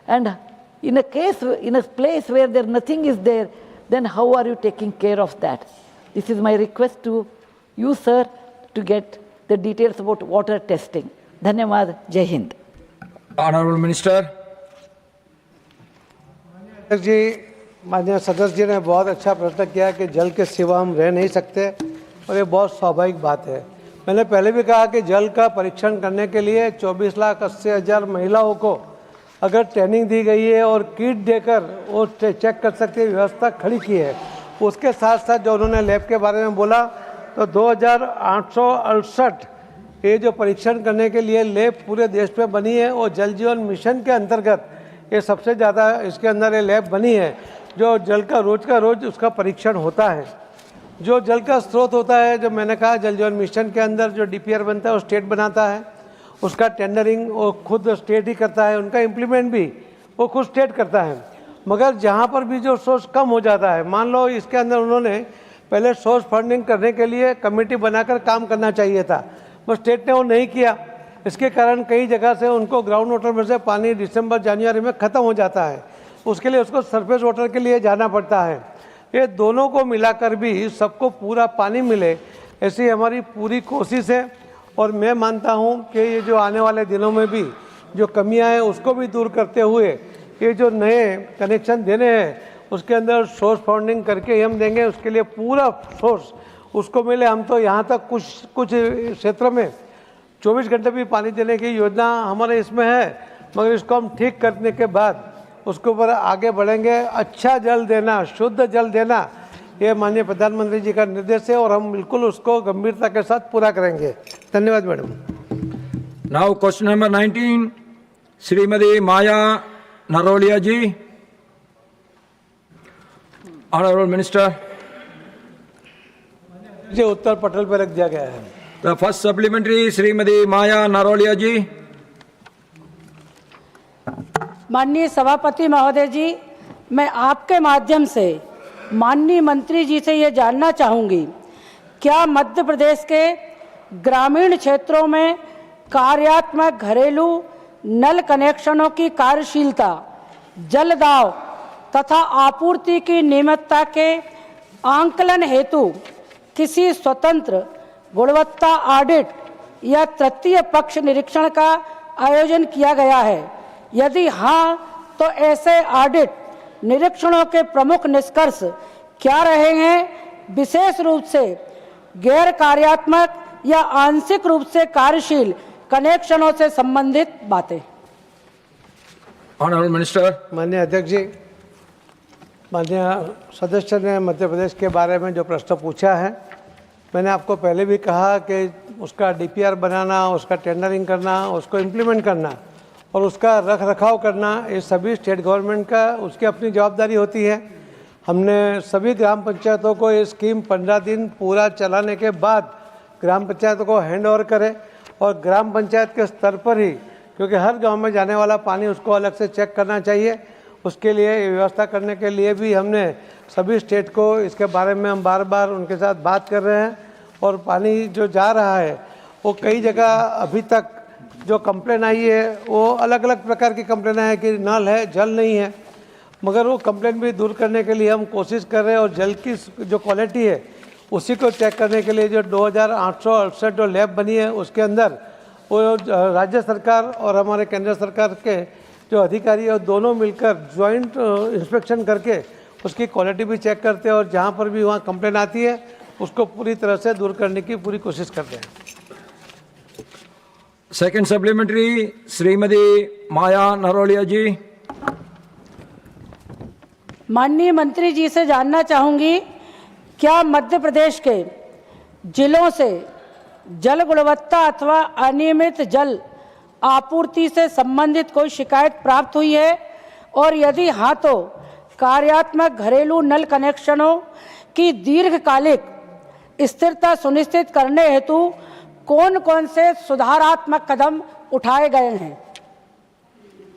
and in a place where nothing is there, then how are you taking care of that? This is my request to you, sir, to get the details about water testing. Dhanyawad, Jai Hind. Honorable Minister. जी, माननीय सदस्य जी ने बहुत अच्छा प्रश्न किया कि जल के सिवा हम रह नहीं सकते, और ये बहुत स्वाभाविक बात है। मैंने पहले भी कहा कि जल का परीक्षण करने के लिए 24,80,000 महिलाओं को अगर ट्रेनिंग दी गई है और किट देकर वो चेक कर सकती है, व्यवस्था खड़ी की है। उसके साथ साथ जो उन्होंने लैब के बारे में बोला, तो 2,868 ये जो परीक्षण करने के लिए लैब पूरे देश में बनी है, और जल जीवन मिशन के अंतर्गत ये सबसे ज़्यादा इसके अंदर ये लैब बनी है, जो जल का रोज उसका परीक्षण होता है। जो जल का स्रोत होता है, जो मैंने कहा जल जीवन मिशन के अंदर जो DPR बनता है वो स्टेट बनाता है, उसका टेंडरिंग वो खुद स्टेट ही करता है, उनका इम्प्लीमेंट भी वो खुद स्टेट करता है। मगर जहाँ पर भी जो सोर्स कम हो जाता है, मान लो इसके अंदर उन्होंने पहले सोर्स फंडिंग करने के लिए कमेटी बनाकर काम करना चाहिए था, बस स्टेट ने वो नहीं किया। इसके कारण कई जगह से उनको ग्राउंड वाटर में से पानी दिसंबर जनवरी में ख़त्म हो जाता है, उसके लिए उसको सरफेस वाटर के लिए जाना पड़ता है। ये दोनों को मिलाकर भी सबको पूरा पानी मिले, ऐसी हमारी पूरी कोशिश है। और मैं मानता हूँ कि ये जो आने वाले दिनों में भी जो कमियां हैं उसको भी दूर करते हुए ये जो नए कनेक्शन देने हैं उसके अंदर सोर्स फंडिंग करके हम देंगे, उसके लिए पूरा सोर्स उसको मिले। हम तो यहाँ तक कुछ क्षेत्रों में 24 घंटे भी पानी देने की योजना हमारे इसमें है, मगर इसको हम ठीक करने के बाद उसके ऊपर आगे बढ़ेंगे। अच्छा जल देना, शुद्ध जल देना, ये माननीय प्रधानमंत्री जी का निर्देश है और हम बिल्कुल उसको गंभीरता के साथ पूरा करेंगे। धन्यवाद madam. Now question number 19, Srimati Maya Narolia ji. Honorable Minister. ये उत्तर पटल पर रख दिया गया है। The first supplementary, Srimati Maya Narolia ji. माननीय सभापति महोदय जी, मैं आपके माध्यम से माननीय मंत्री जी से ये जानना चाहूँगी, क्या मध्य प्रदेश के ग्रामीण क्षेत्रों में कार्यात्मक घरेलू नल कनेक्शनों की कार्यशीलता, जल दाव तथा आपूर्ति की नियमितता के आंकलन हेतु किसी स्वतंत्र गुणवत्ता ऑडिट या तृतीय पक्ष निरीक्षण का आयोजन किया गया है? यदि हाँ, तो ऐसे ऑडिट निरीक्षणों के प्रमुख निष्कर्ष क्या रहे हैं, विशेष रूप से गैर कार्यात्मक या आंशिक रूप से कार्यशील कनेक्शनों से संबंधित बातें? Honorable Minister. माननीय अध्यक्ष जी, माननीय सदस्य ने मध्य प्रदेश के बारे में जो प्रश्न पूछा है, मैंने आपको पहले भी कहा कि उसका डीपीआर बनाना, उसका टेंडरिंग करना, उसको इम्प्लीमेंट करना और उसका रख रखाव करना, ये सभी स्टेट गवर्नमेंट का उसकी अपनी जवाबदारी होती है। हमने सभी ग्राम पंचायतों को ये स्कीम 15 दिन पूरा चलाने के बाद ग्राम पंचायतों को हैंड ओवर करें और ग्राम पंचायत के स्तर पर ही, क्योंकि हर गांव में जाने वाला पानी उसको अलग से चेक करना चाहिए, उसके लिए व्यवस्था करने के लिए भी हमने सभी स्टेट को इसके बारे में हम बार बार उनके साथ बात कर रहे हैं। और पानी जो जा रहा है वो कई जगह अभी तक जो कंप्लेन आई है वो अलग अलग प्रकार की कंप्लेन है कि नल है, जल नहीं है, मगर वो कंप्लेन भी दूर करने के लिए हम कोशिश कर रहे हैं। और जल की जो क्वालिटी है उसी को चेक करने के लिए जो 2868 जो लैब बनी है उसके अंदर वो राज्य सरकार और हमारे केंद्र सरकार के जो अधिकारी है दोनों मिलकर ज्वाइंट इंस्पेक्शन करके उसकी क्वालिटी भी चेक करते हैं और जहाँ पर भी वहाँ कंप्लेन आती है उसको पूरी तरह से दूर करने की पूरी कोशिश करते हैं। Second supplementary, Srimati Maya Narolia ji. माननीय मंत्री जी से जानना चाहूँगी, क्या मध्य प्रदेश के जिलों से जल गुणवत्ता अथवा अनियमित जल आपूर्ति से संबंधित कोई शिकायत प्राप्त हुई है, और यदि हाँ तो कार्यात्मक घरेलू नल कनेक्शनों की दीर्घकालिक स्थिरता सुनिश्चित करने हेतु कौन कौन से सुधारात्मक कदम उठाए गए हैं?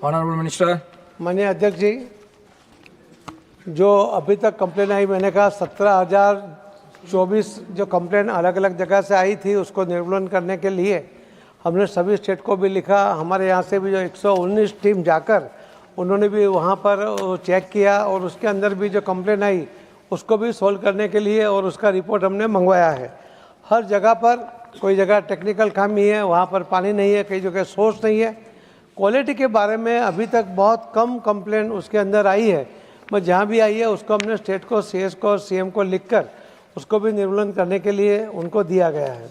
Honorable Minister. माननीय अध्यक्ष जी, जो अभी तक कंप्लेन आई, मैंने कहा 17,024 जो कंप्लेन अलग अलग जगह से आई थी उसको निर्मूलन करने के लिए हमने सभी स्टेट को भी लिखा। हमारे यहाँ से भी जो 119 टीम जाकर उन्होंने भी वहाँ पर चेक किया और उसके अंदर भी जो कंप्लेन आई उसको भी सोल्व करने के लिए और उसका रिपोर्ट हमने मंगवाया है। हर जगह पर कोई जगह टेक्निकल खामी है, वहाँ पर पानी नहीं है, कई जगह सोर्स नहीं है। क्वालिटी के बारे में अभी तक बहुत कम कंप्लेन उसके अंदर आई है, मैं जहाँ भी आई है उसको हमने स्टेट को, सीएस को और सीएम को लिखकर उसको भी निर्मूलन करने के लिए उनको दिया गया है।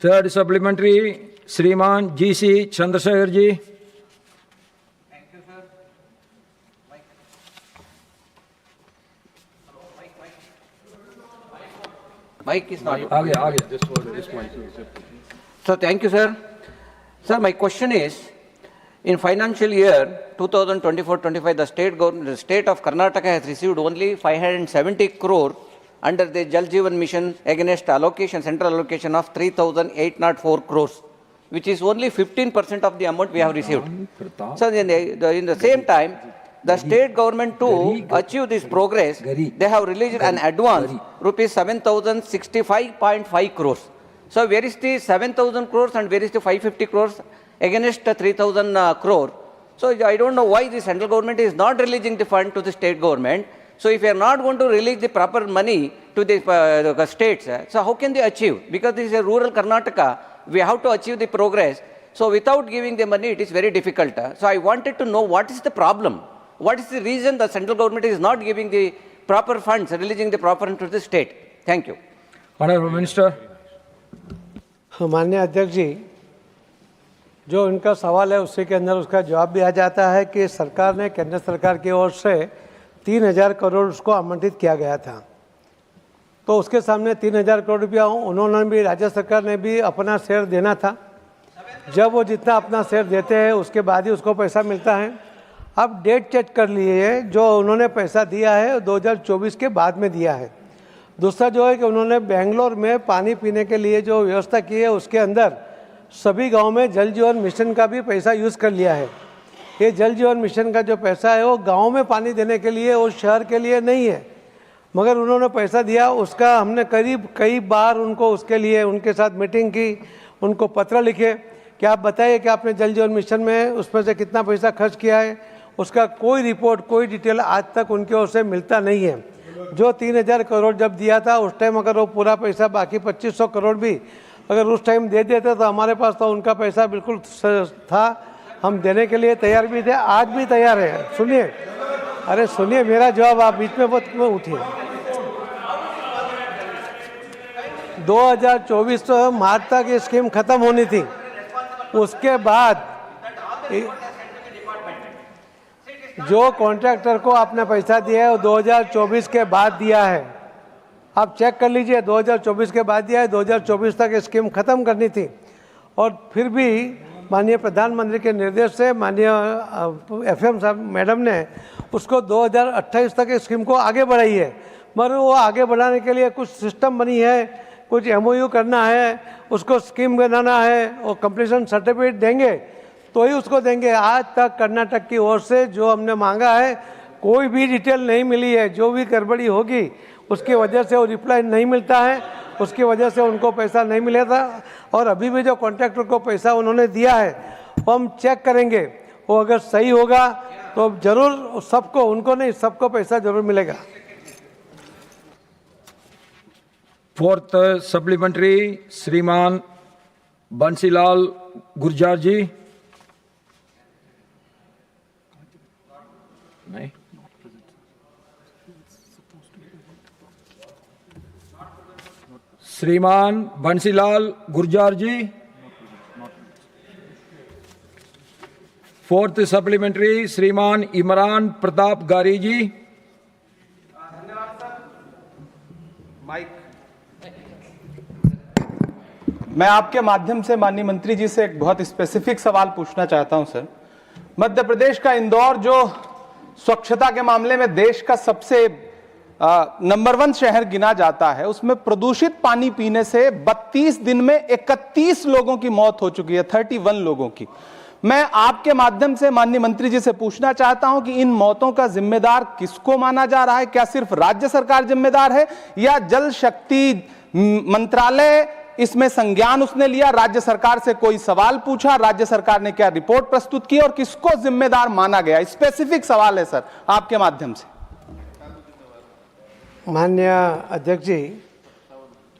Third supplementary, Shriman G.C. Chandrasekhar ji. Mic is not. Aage. So thank you, sir. Sir, my question is, in financial year 2024-25, the state of Karnataka has received only 570 crore under the Jal Jeevan Mission against allocation, central allocation of 3,804 crores, which is only 15% of the amount we have received. So in the same time, the state government to achieve this progress, they have released an advance rupees 7,065.5 crores. So where is the 7,000 crores and where is the 550 crores against 3,000 crore? So I don't know why the central government is not releasing the fund to the state government. So if you are not going to release the proper money to the states, so how can they achieve? Because this is a rural Karnataka, we have to achieve the progress. So without giving the money, it is very difficult. So I wanted to know what is the problem? What is the reason the central government is not giving the proper funds, releasing the proper funds to the state? Thank you. Honorable Minister. माननीय अध्यक्ष जी, जो इनका सवाल है उसी के अंदर उसका जवाब भी आ जाता है कि सरकार ने, केंद्र सरकार की ओर से 3,000 करोड़ उसको आवंटित किया गया था। तो उसके सामने 3,000 करोड़ रुपया उन्होंने भी, राज्य सरकार ने भी अपना शेयर देना था। जब वो जितना अपना शेयर देते हैं उसके बाद ही उसको पैसा मिलता है। अब डेट चेक कर लिए, जो उन्होंने पैसा दिया है 2024 के बाद में दिया है। दूसरा जो है कि उन्होंने बेंगलोर में पानी पीने के लिए जो व्यवस्था की है उसके अंदर सभी गांव में जल जीवन मिशन का भी पैसा यूज़ कर लिया है। ये जल जीवन मिशन का जो पैसा है वो गांव में पानी देने के लिए, वो शहर के लिए नहीं है। मगर उन्होंने पैसा दिया, उसका हमने करीब कई बार उनको उसके लिए उनके साथ मीटिंग की, उनको पत्र लिखे कि आप बताइए कि आपने जल जीवन मिशन में उसमें से कितना पैसा खर्च किया है। उसका कोई रिपोर्ट, कोई डिटेल आज तक उनकी ओर से मिलता नहीं है। जो 3,000 करोड़ जब दिया था उस टाइम अगर वो पूरा पैसा, बाकी 2,500 करोड़ भी अगर उस टाइम दे देते तो हमारे पास तो उनका पैसा बिल्कुल था, हम देने के लिए तैयार भी थे, आज भी तैयार है। सुनिए, अरे सुनिए मेरा जवाब, आप बीच में मत उठिए। 2024 मार्च तक ये स्कीम खत्म होनी थी। उसके बाद जो कॉन्ट्रैक्टर को आपने पैसा दिया है वो 2024 के बाद दिया है। आप चेक कर लीजिए, 2024 के बाद दिया है। 2024 तक स्कीम खत्म करनी थी और फिर भी माननीय प्रधानमंत्री के निर्देश से माननीय FM साहब मैडम ने उसको 2028 तक स्कीम को आगे बढ़ाई है। मगर वो आगे बढ़ाने के लिए कुछ सिस्टम बनी है, कुछ MOU करना है, उसको स्कीम बनाना है, वो कंप्लीशन सर्टिफिकेट देंगे तो ही उसको देंगे। आज तक कर्नाटक की ओर से जो हमने मांगा है कोई भी डिटेल नहीं मिली है। जो भी गड़बड़ी होगी उसकी वजह से वो रिप्लाई नहीं मिलता है, उसकी वजह से उनको पैसा नहीं मिला था। और अभी भी जो कॉन्ट्रैक्टर को पैसा उन्होंने दिया है वो हम चेक करेंगे, वो अगर सही होगा तो जरूर सबको, उनको नहीं सबको पैसा जरूर मिलेगा। फोर्थ सप्लीमेंट्री श्रीमान बंसीलाल गुर्जर जी। नहीं, श्रीमान बंसीलाल गुर्जर जी। फोर्थ सप्लीमेंट्री श्रीमान इमरान प्रताप गारी जी। मैं आपके माध्यम से माननीय मंत्री जी से एक बहुत स्पेसिफिक सवाल पूछना चाहता हूं सर। मध्य प्रदेश का इंदौर जो स्वच्छता के मामले में देश का सबसे नंबर 1 शहर गिना जाता है, उसमें प्रदूषित पानी पीने से 32 दिन में 31 लोगों की मौत हो चुकी है, 31 लोगों की। मैं आपके माध्यम से माननीय मंत्री जी से पूछना चाहता हूं कि इन मौतों का जिम्मेदार किसको माना जा रहा है? क्या सिर्फ राज्य सरकार जिम्मेदार है या जल शक्ति मंत्रालय इसमें संज्ञान उसने लिया? राज्य सरकार से कोई सवाल पूछा, राज्य सरकार ने क्या रिपोर्ट प्रस्तुत की और किसको जिम्मेदार माना गया? स्पेसिफिक सवाल है सर आपके माध्यम से। माननीय अध्यक्ष जी,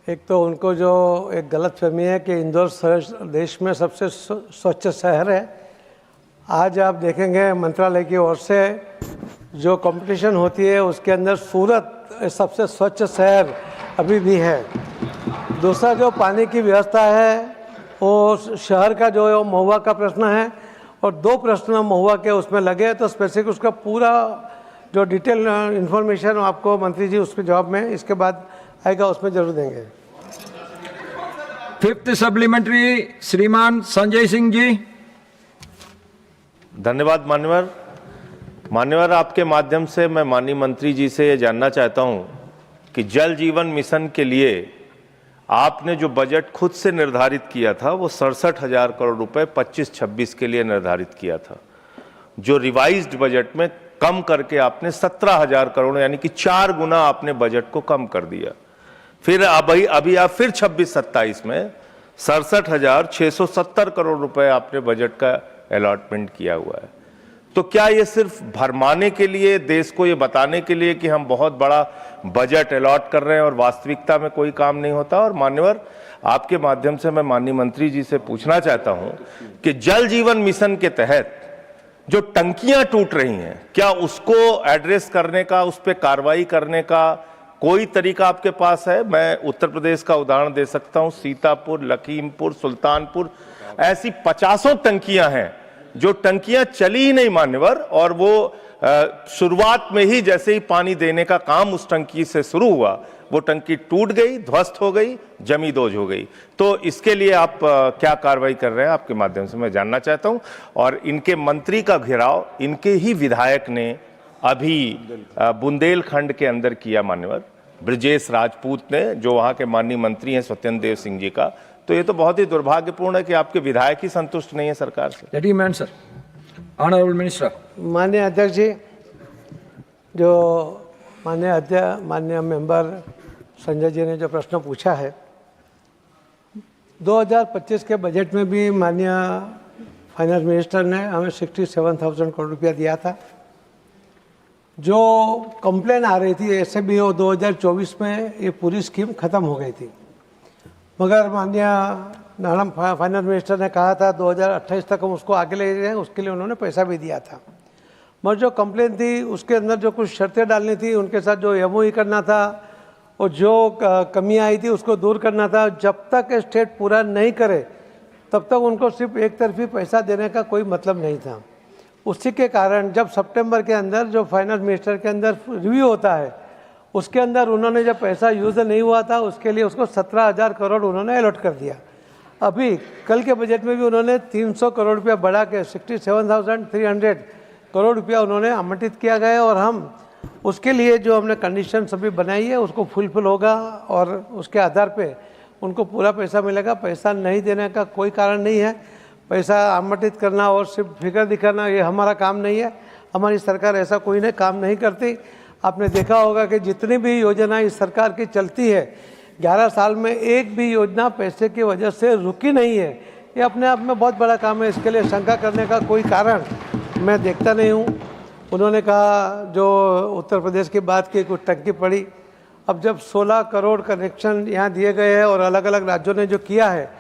एक तो उनको जो एक गलतफहमी है कि इंदौर शहर देश में सबसे स्वच्छ शहर है। आज आप देखेंगे मंत्रालय की ओर से जो कंपटीशन होती है उसके अंदर सूरत सबसे स्वच्छ शहर अभी भी है। दूसरा जो पानी की व्यवस्था है वो शहर का जो है वो महुआ का प्रश्न है और 2 प्रश्न महुआ के उसमें लगे, तो स्पेसिफिक उसका पूरा जो डिटेल इंफॉर्मेशन आपको मंत्री जी उसके जवाब में इसके बाद आएगा, उसमें जरूर देंगे। फिफ्थ सप्लीमेंट्री श्रीमान संजय सिंह जी। धन्यवाद मान्यवर, आपके माध्यम से मैं माननीय मंत्री जी से ये जानना चाहता हूं कि जल जीवन मिशन के लिए आपने जो बजट खुद से निर्धारित किया था वो 67,000 करोड़ रुपए 25-26 के लिए निर्धारित किया था, जो रिवाइज्ड बजट में कम करके आपने 17,000 करोड़ यानी कि 4 गुना आपने बजट को कम कर दिया। फिर अभी आप फिर 26-27 में 67,670 करोड़ रुपए आपने बजट का अलॉटमेंट किया हुआ है। तो क्या ये सिर्फ भरमाने के लिए, देश को ये बताने के लिए कि हम बहुत बड़ा बजट अलॉट कर रहे हैं और वास्तविकता में कोई काम नहीं होता? और मान्यवर, आपके माध्यम से मैं माननीय मंत्री जी से पूछना चाहता हूं कि जल जीवन मिशन के तहत जो टंकियां टूट रही हैं, क्या उसको एड्रेस करने का, उस पर कार्रवाई करने का कोई तरीका आपके पास है? मैं उत्तर प्रदेश का उदाहरण दे सकता हूं, सीतापुर, लखीमपुर, सुल्तानपुर, ऐसी 50 टंकियां हैं जो टंकियां चली ही नहीं मान्यवर, और वो शुरुआत में ही जैसे ही पानी देने का काम उस टंकी से शुरू हुआ, वो टंकी टूट गई, ध्वस्त हो गई, जमी दोज हो गई। तो इसके लिए आप क्या कार्रवाई कर रहे हैं, आपके माध्यम से मैं जानना चाहता हूं। और इनके मंत्री का घेराव इनके ही विधायक ने अभी बुंदेलखंड के अंदर किया मान्यवर, ब्रजेश राजपूत ने, जो वहां के माननीय मंत्री हैं सत्येंद्र देव सिंह जी का। तो ये तो बहुत ही दुर्भाग्यपूर्ण है कि आपके विधायक ही संतुष्ट नहीं है सरकार से। Let him answer. Honorable Minister. माननीय अध्यक्ष जी, जो माननीय मेंबर संजय जी ने जो प्रश्न पूछा है, 2025 के बजट में भी माननीय फाइनेंस मिनिस्टर ने हमें 67,000 करोड़ रुपया दिया था। जो कंप्लेन आ रही थी ऐसे भी हो 2024 में ये पूरी स्कीम खत्म हो गई थी, मगर माननीय फाइनेंस मिनिस्टर ने कहा था 2028 तक हम उसको आगे ले जाएं, उसके लिए उन्होंने पैसा भी दिया था। मगर जो कंप्लेन थी उसके अंदर जो कुछ शर्तें डालनी थी, उनके साथ जो MOU करना था और जो कमियां आई थी उसको दूर करना था, जब तक स्टेट पूरा नहीं करे तब तक उनको सिर्फ एक तरफी पैसा देने का कोई मतलब नहीं था। उसी के कारण जब सितंबर के अंदर जो फाइनेंस मिनिस्टर के अंदर रिव्यू होता है, उसके अंदर उन्होंने जब पैसा यूज़ नहीं हुआ था उसके लिए उसको 17,000 करोड़ उन्होंने अलॉट कर दिया। अभी कल के बजट में भी उन्होंने 300 करोड़ रुपया बढ़ा के 67,300 करोड़ रुपया उन्होंने आवंटित किया गया, और हम उसके लिए जो हमने कंडीशन सभी बनाई है उसको फुलफिल होगा और उसके आधार पे उनको पूरा पैसा मिलेगा। पैसा नहीं देने का कोई कारण नहीं है। पैसा आवंटित करना और सिर्फ फिगर दिखाना ये हमारा काम नहीं है। हमारी सरकार ऐसा कोई नहीं काम नहीं करती। आपने देखा होगा कि जितनी भी योजना इस सरकार की चलती है, 11 साल में एक भी योजना पैसे की वजह से रुकी नहीं है। ये अपने आप में बहुत बड़ा काम है, इसके लिए शंका करने का कोई कारण मैं देखता नहीं हूँ। उन्होंने कहा जो उत्तर प्रदेश की बात की, कुछ टंकी पड़ी। अब जब 16 करोड़ कनेक्शन यहाँ दिए गए हैं और अलग अलग राज्यों ने जो किया है,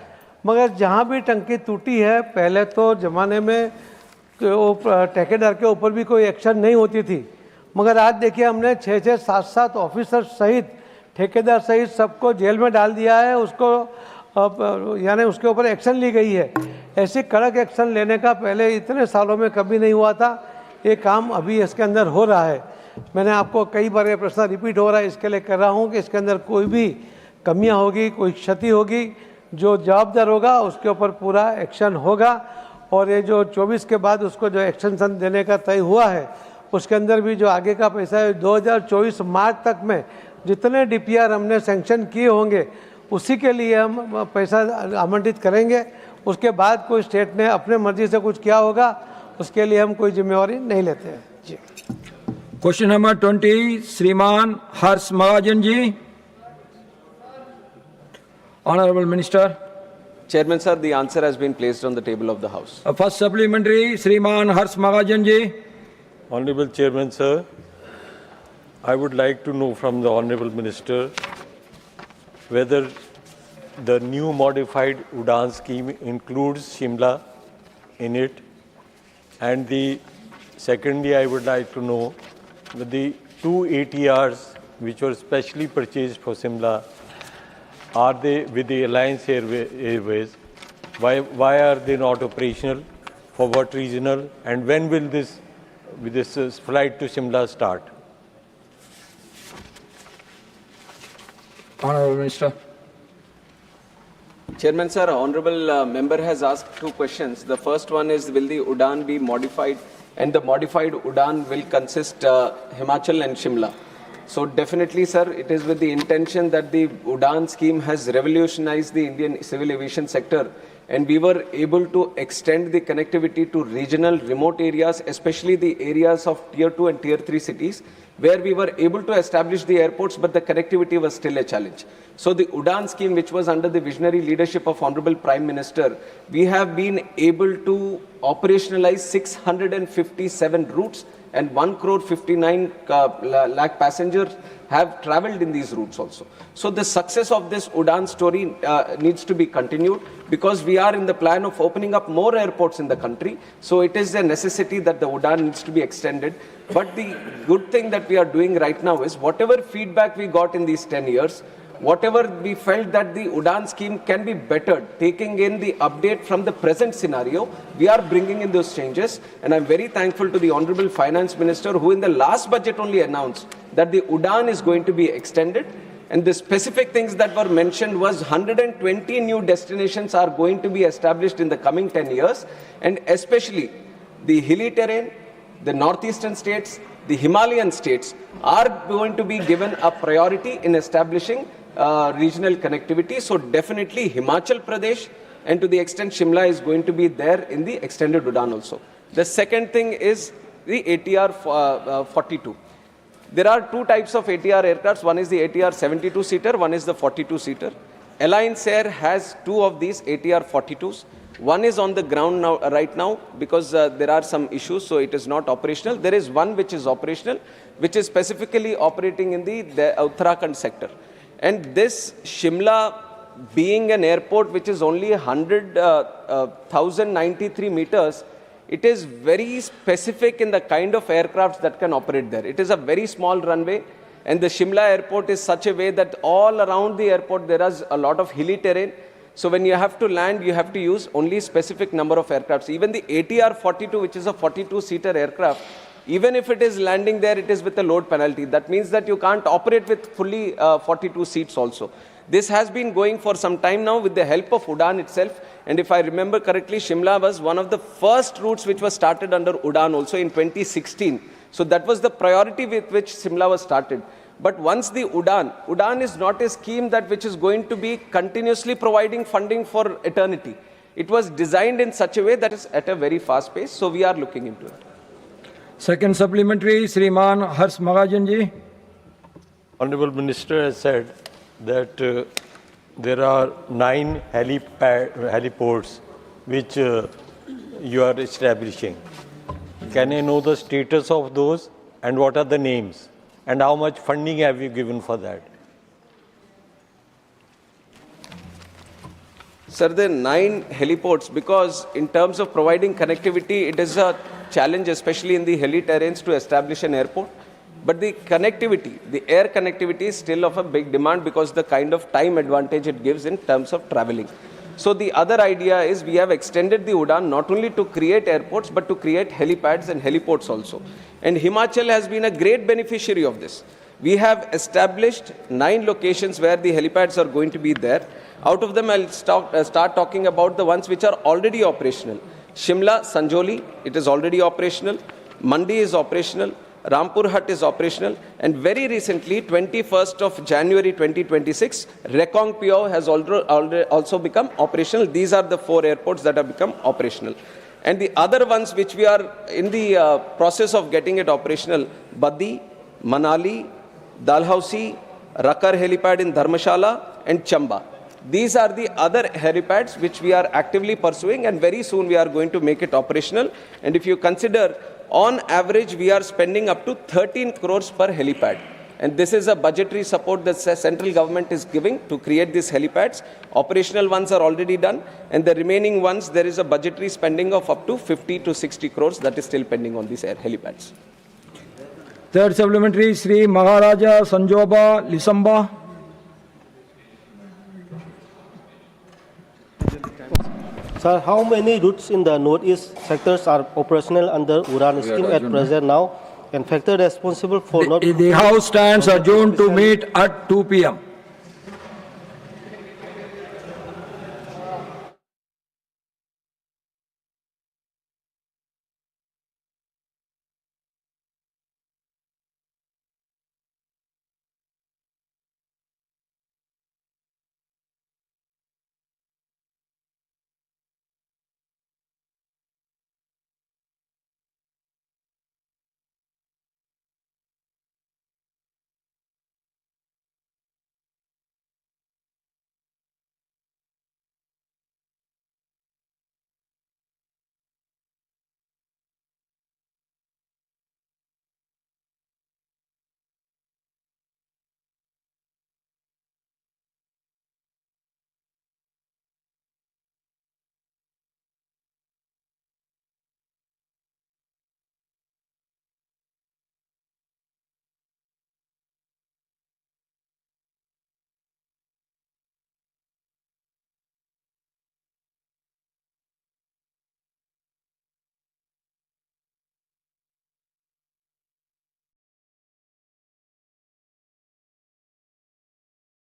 मगर जहाँ भी टंकी टूटी है, पहले तो ज़माने में ठेकेदार के ऊपर भी कोई एक्शन नहीं होती थी, मगर आज देखिए हमने 6-6, 7-7 ऑफिसर सहित, ठेकेदार सहित सबको जेल में डाल दिया है। उसको यानी उसके ऊपर एक्शन ली गई है। ऐसे कड़क एक्शन लेने का पहले इतने सालों में कभी नहीं हुआ था। ये काम अभी इसके अंदर हो रहा है। मैंने आपको कई बार ये प्रश्न रिपीट हो रहा है, इसके लिए कर रहा हूँ कि इसके अंदर कोई भी कमियाँ होगी, कोई क्षति होगी, जो जवाबदार होगा उसके ऊपर पूरा एक्शन होगा। और ये जो 24 के बाद उसको जो एक्सटेंशन देने का तय हुआ है, उसके अंदर भी जो आगे का पैसा है 2024 मार्च तक में जितने DPR हमने सैंक्शन किए होंगे उसी के लिए हम पैसा आवंटित करेंगे। उसके बाद कोई स्टेट ने अपने मर्जी से कुछ किया होगा, उसके लिए हम कोई जिम्मेवारी नहीं लेते हैं जी। क्वेश्चन नंबर 20, श्रीमान हर्ष Mahajan ji. Honorable Minister. Chairman sir, the answer has been placed on the table of the House. First supplementary, Shriman Harsh Mahajan ji. Honorable Chairman sir, I would like to know from the Honorable Minister whether the new modified UDAN scheme includes Shimla in it, and secondly I would like to know that the 2 ATRs which were specially purchased for Shimla, are they with the Alliance Airways? Why are they not operational? For what regional? And when will this flight to Shimla start? Honorable Minister. Chairman sir, honorable member has asked 2 questions. The first one is, will the UDAN be modified? And the modified UDAN will consist Himachal and Shimla. So definitely, sir, it is with the intention that the UDAN scheme has revolutionized the Indian civil aviation sector, and we were able to extend the connectivity to regional remote areas, especially the areas of tier 2 and tier 3 cities, where we were able to establish the airports, but the connectivity was still a challenge. So the UDAN scheme, which was under the visionary leadership of Honorable Prime Minister, we have been able to operationalize 657 routes, and 1,59 lakh passengers have traveled in these routes also. So the success of this UDAN story needs to be continued, because we are in the plan of opening up more airports in the country. So it is a necessity that the UDAN needs to be extended. But the good thing that we are doing right now is, whatever feedback we got in these 10 years, whatever we felt that the UDAN scheme can be bettered, taking in the update from the present scenario, we are bringing in those changes. And I'm very thankful to the Honorable Finance Minister, who in the last budget only announced that the UDAN is going to be extended. And the specific things that were mentioned was 120 new destinations are going to be established in the coming 10 years. And especially the hilly terrain, the northeastern states, the Himalayan states are going to be given a priority in establishing regional connectivity. So definitely Himachal Pradesh, and to the extent Shimla, is going to be there in the extended UDAN also. The second thing is the ATR 42. There are two types of ATR aircrafts. One is the ATR 72-seater, one is the 42-seater. Alliance Air has two of these ATR 42s. One is on the ground now, right now, because there are some issues, so it is not operational. There is one which is operational, which is specifically operating in the Uttarakhand sector. And this Shimla, being an airport which is only 1,093 meters, it is very specific in the kind of aircrafts that can operate there. It is a very small runway, and the Shimla airport is such a way that all around the airport there is a lot of hilly terrain. So when you have to land, you have to use only specific number of aircrafts. Even the ATR 42, which is a 42-seater aircraft, even if it is landing there, it is with a load penalty. That means that you can't operate with fully 42 seats also. This has been going for some time now with the help of UDAN itself. And if I remember correctly, Shimla was one of the first routes which was started under UDAN also in 2016. So that was the priority with which Shimla was started. But once the UDAN is not a scheme that which is going to be continuously providing funding for eternity. It was designed in such a way that is at a very fast pace. So we are looking into it. Second supplementary, Shriman Harsh Magajan ji. Honorable Minister has said that there are 9 heliports which you are establishing. Can I know the status of those, and what are the names, and how much funding have you given for that? Sir, there are 9 heliports, because in terms of providing connectivity, it is a challenge, especially in the hilly terrains, to establish an airport. But the connectivity, the air connectivity, is still of a big demand, because the kind of time advantage it gives in terms of traveling. So the other idea is, we have extended the UDAN not only to create airports, but to create helipads and heliports also. And Himachal has been a great beneficiary of this. We have established 9 locations where the helipads are going to be there. Out of them, I'll start talking about the ones which are already operational. Shimla, Sanjoli, it is already operational. Mandi is operational. Rampur Hut is operational. And very recently, 21st of January 2026, Rekong Pio has also become operational. These are the 4 airports that have become operational. And the other ones which we are in the process of getting it operational, Badi, Manali, Dalhousie, Rakar helipad in Dharmashala, and Chamba. These are the other helipads which we are actively pursuing, and very soon we are going to make it operational. And if you consider, on average, we are spending up to 13 crores per helipad. And this is a budgetary support that the central government is giving to create these helipads. Operational ones are already done, and the remaining ones, there is a budgetary spending of up to 50 to 60 crores that is still pending on these helipads. Third supplementary, Sri Maharaja Sanjoba Lisamba. Sir, how many routes in the northeast sectors are operational under UDAN scheme at present now, and factor responsible for The House stands adjourned to meet at 2 p.m.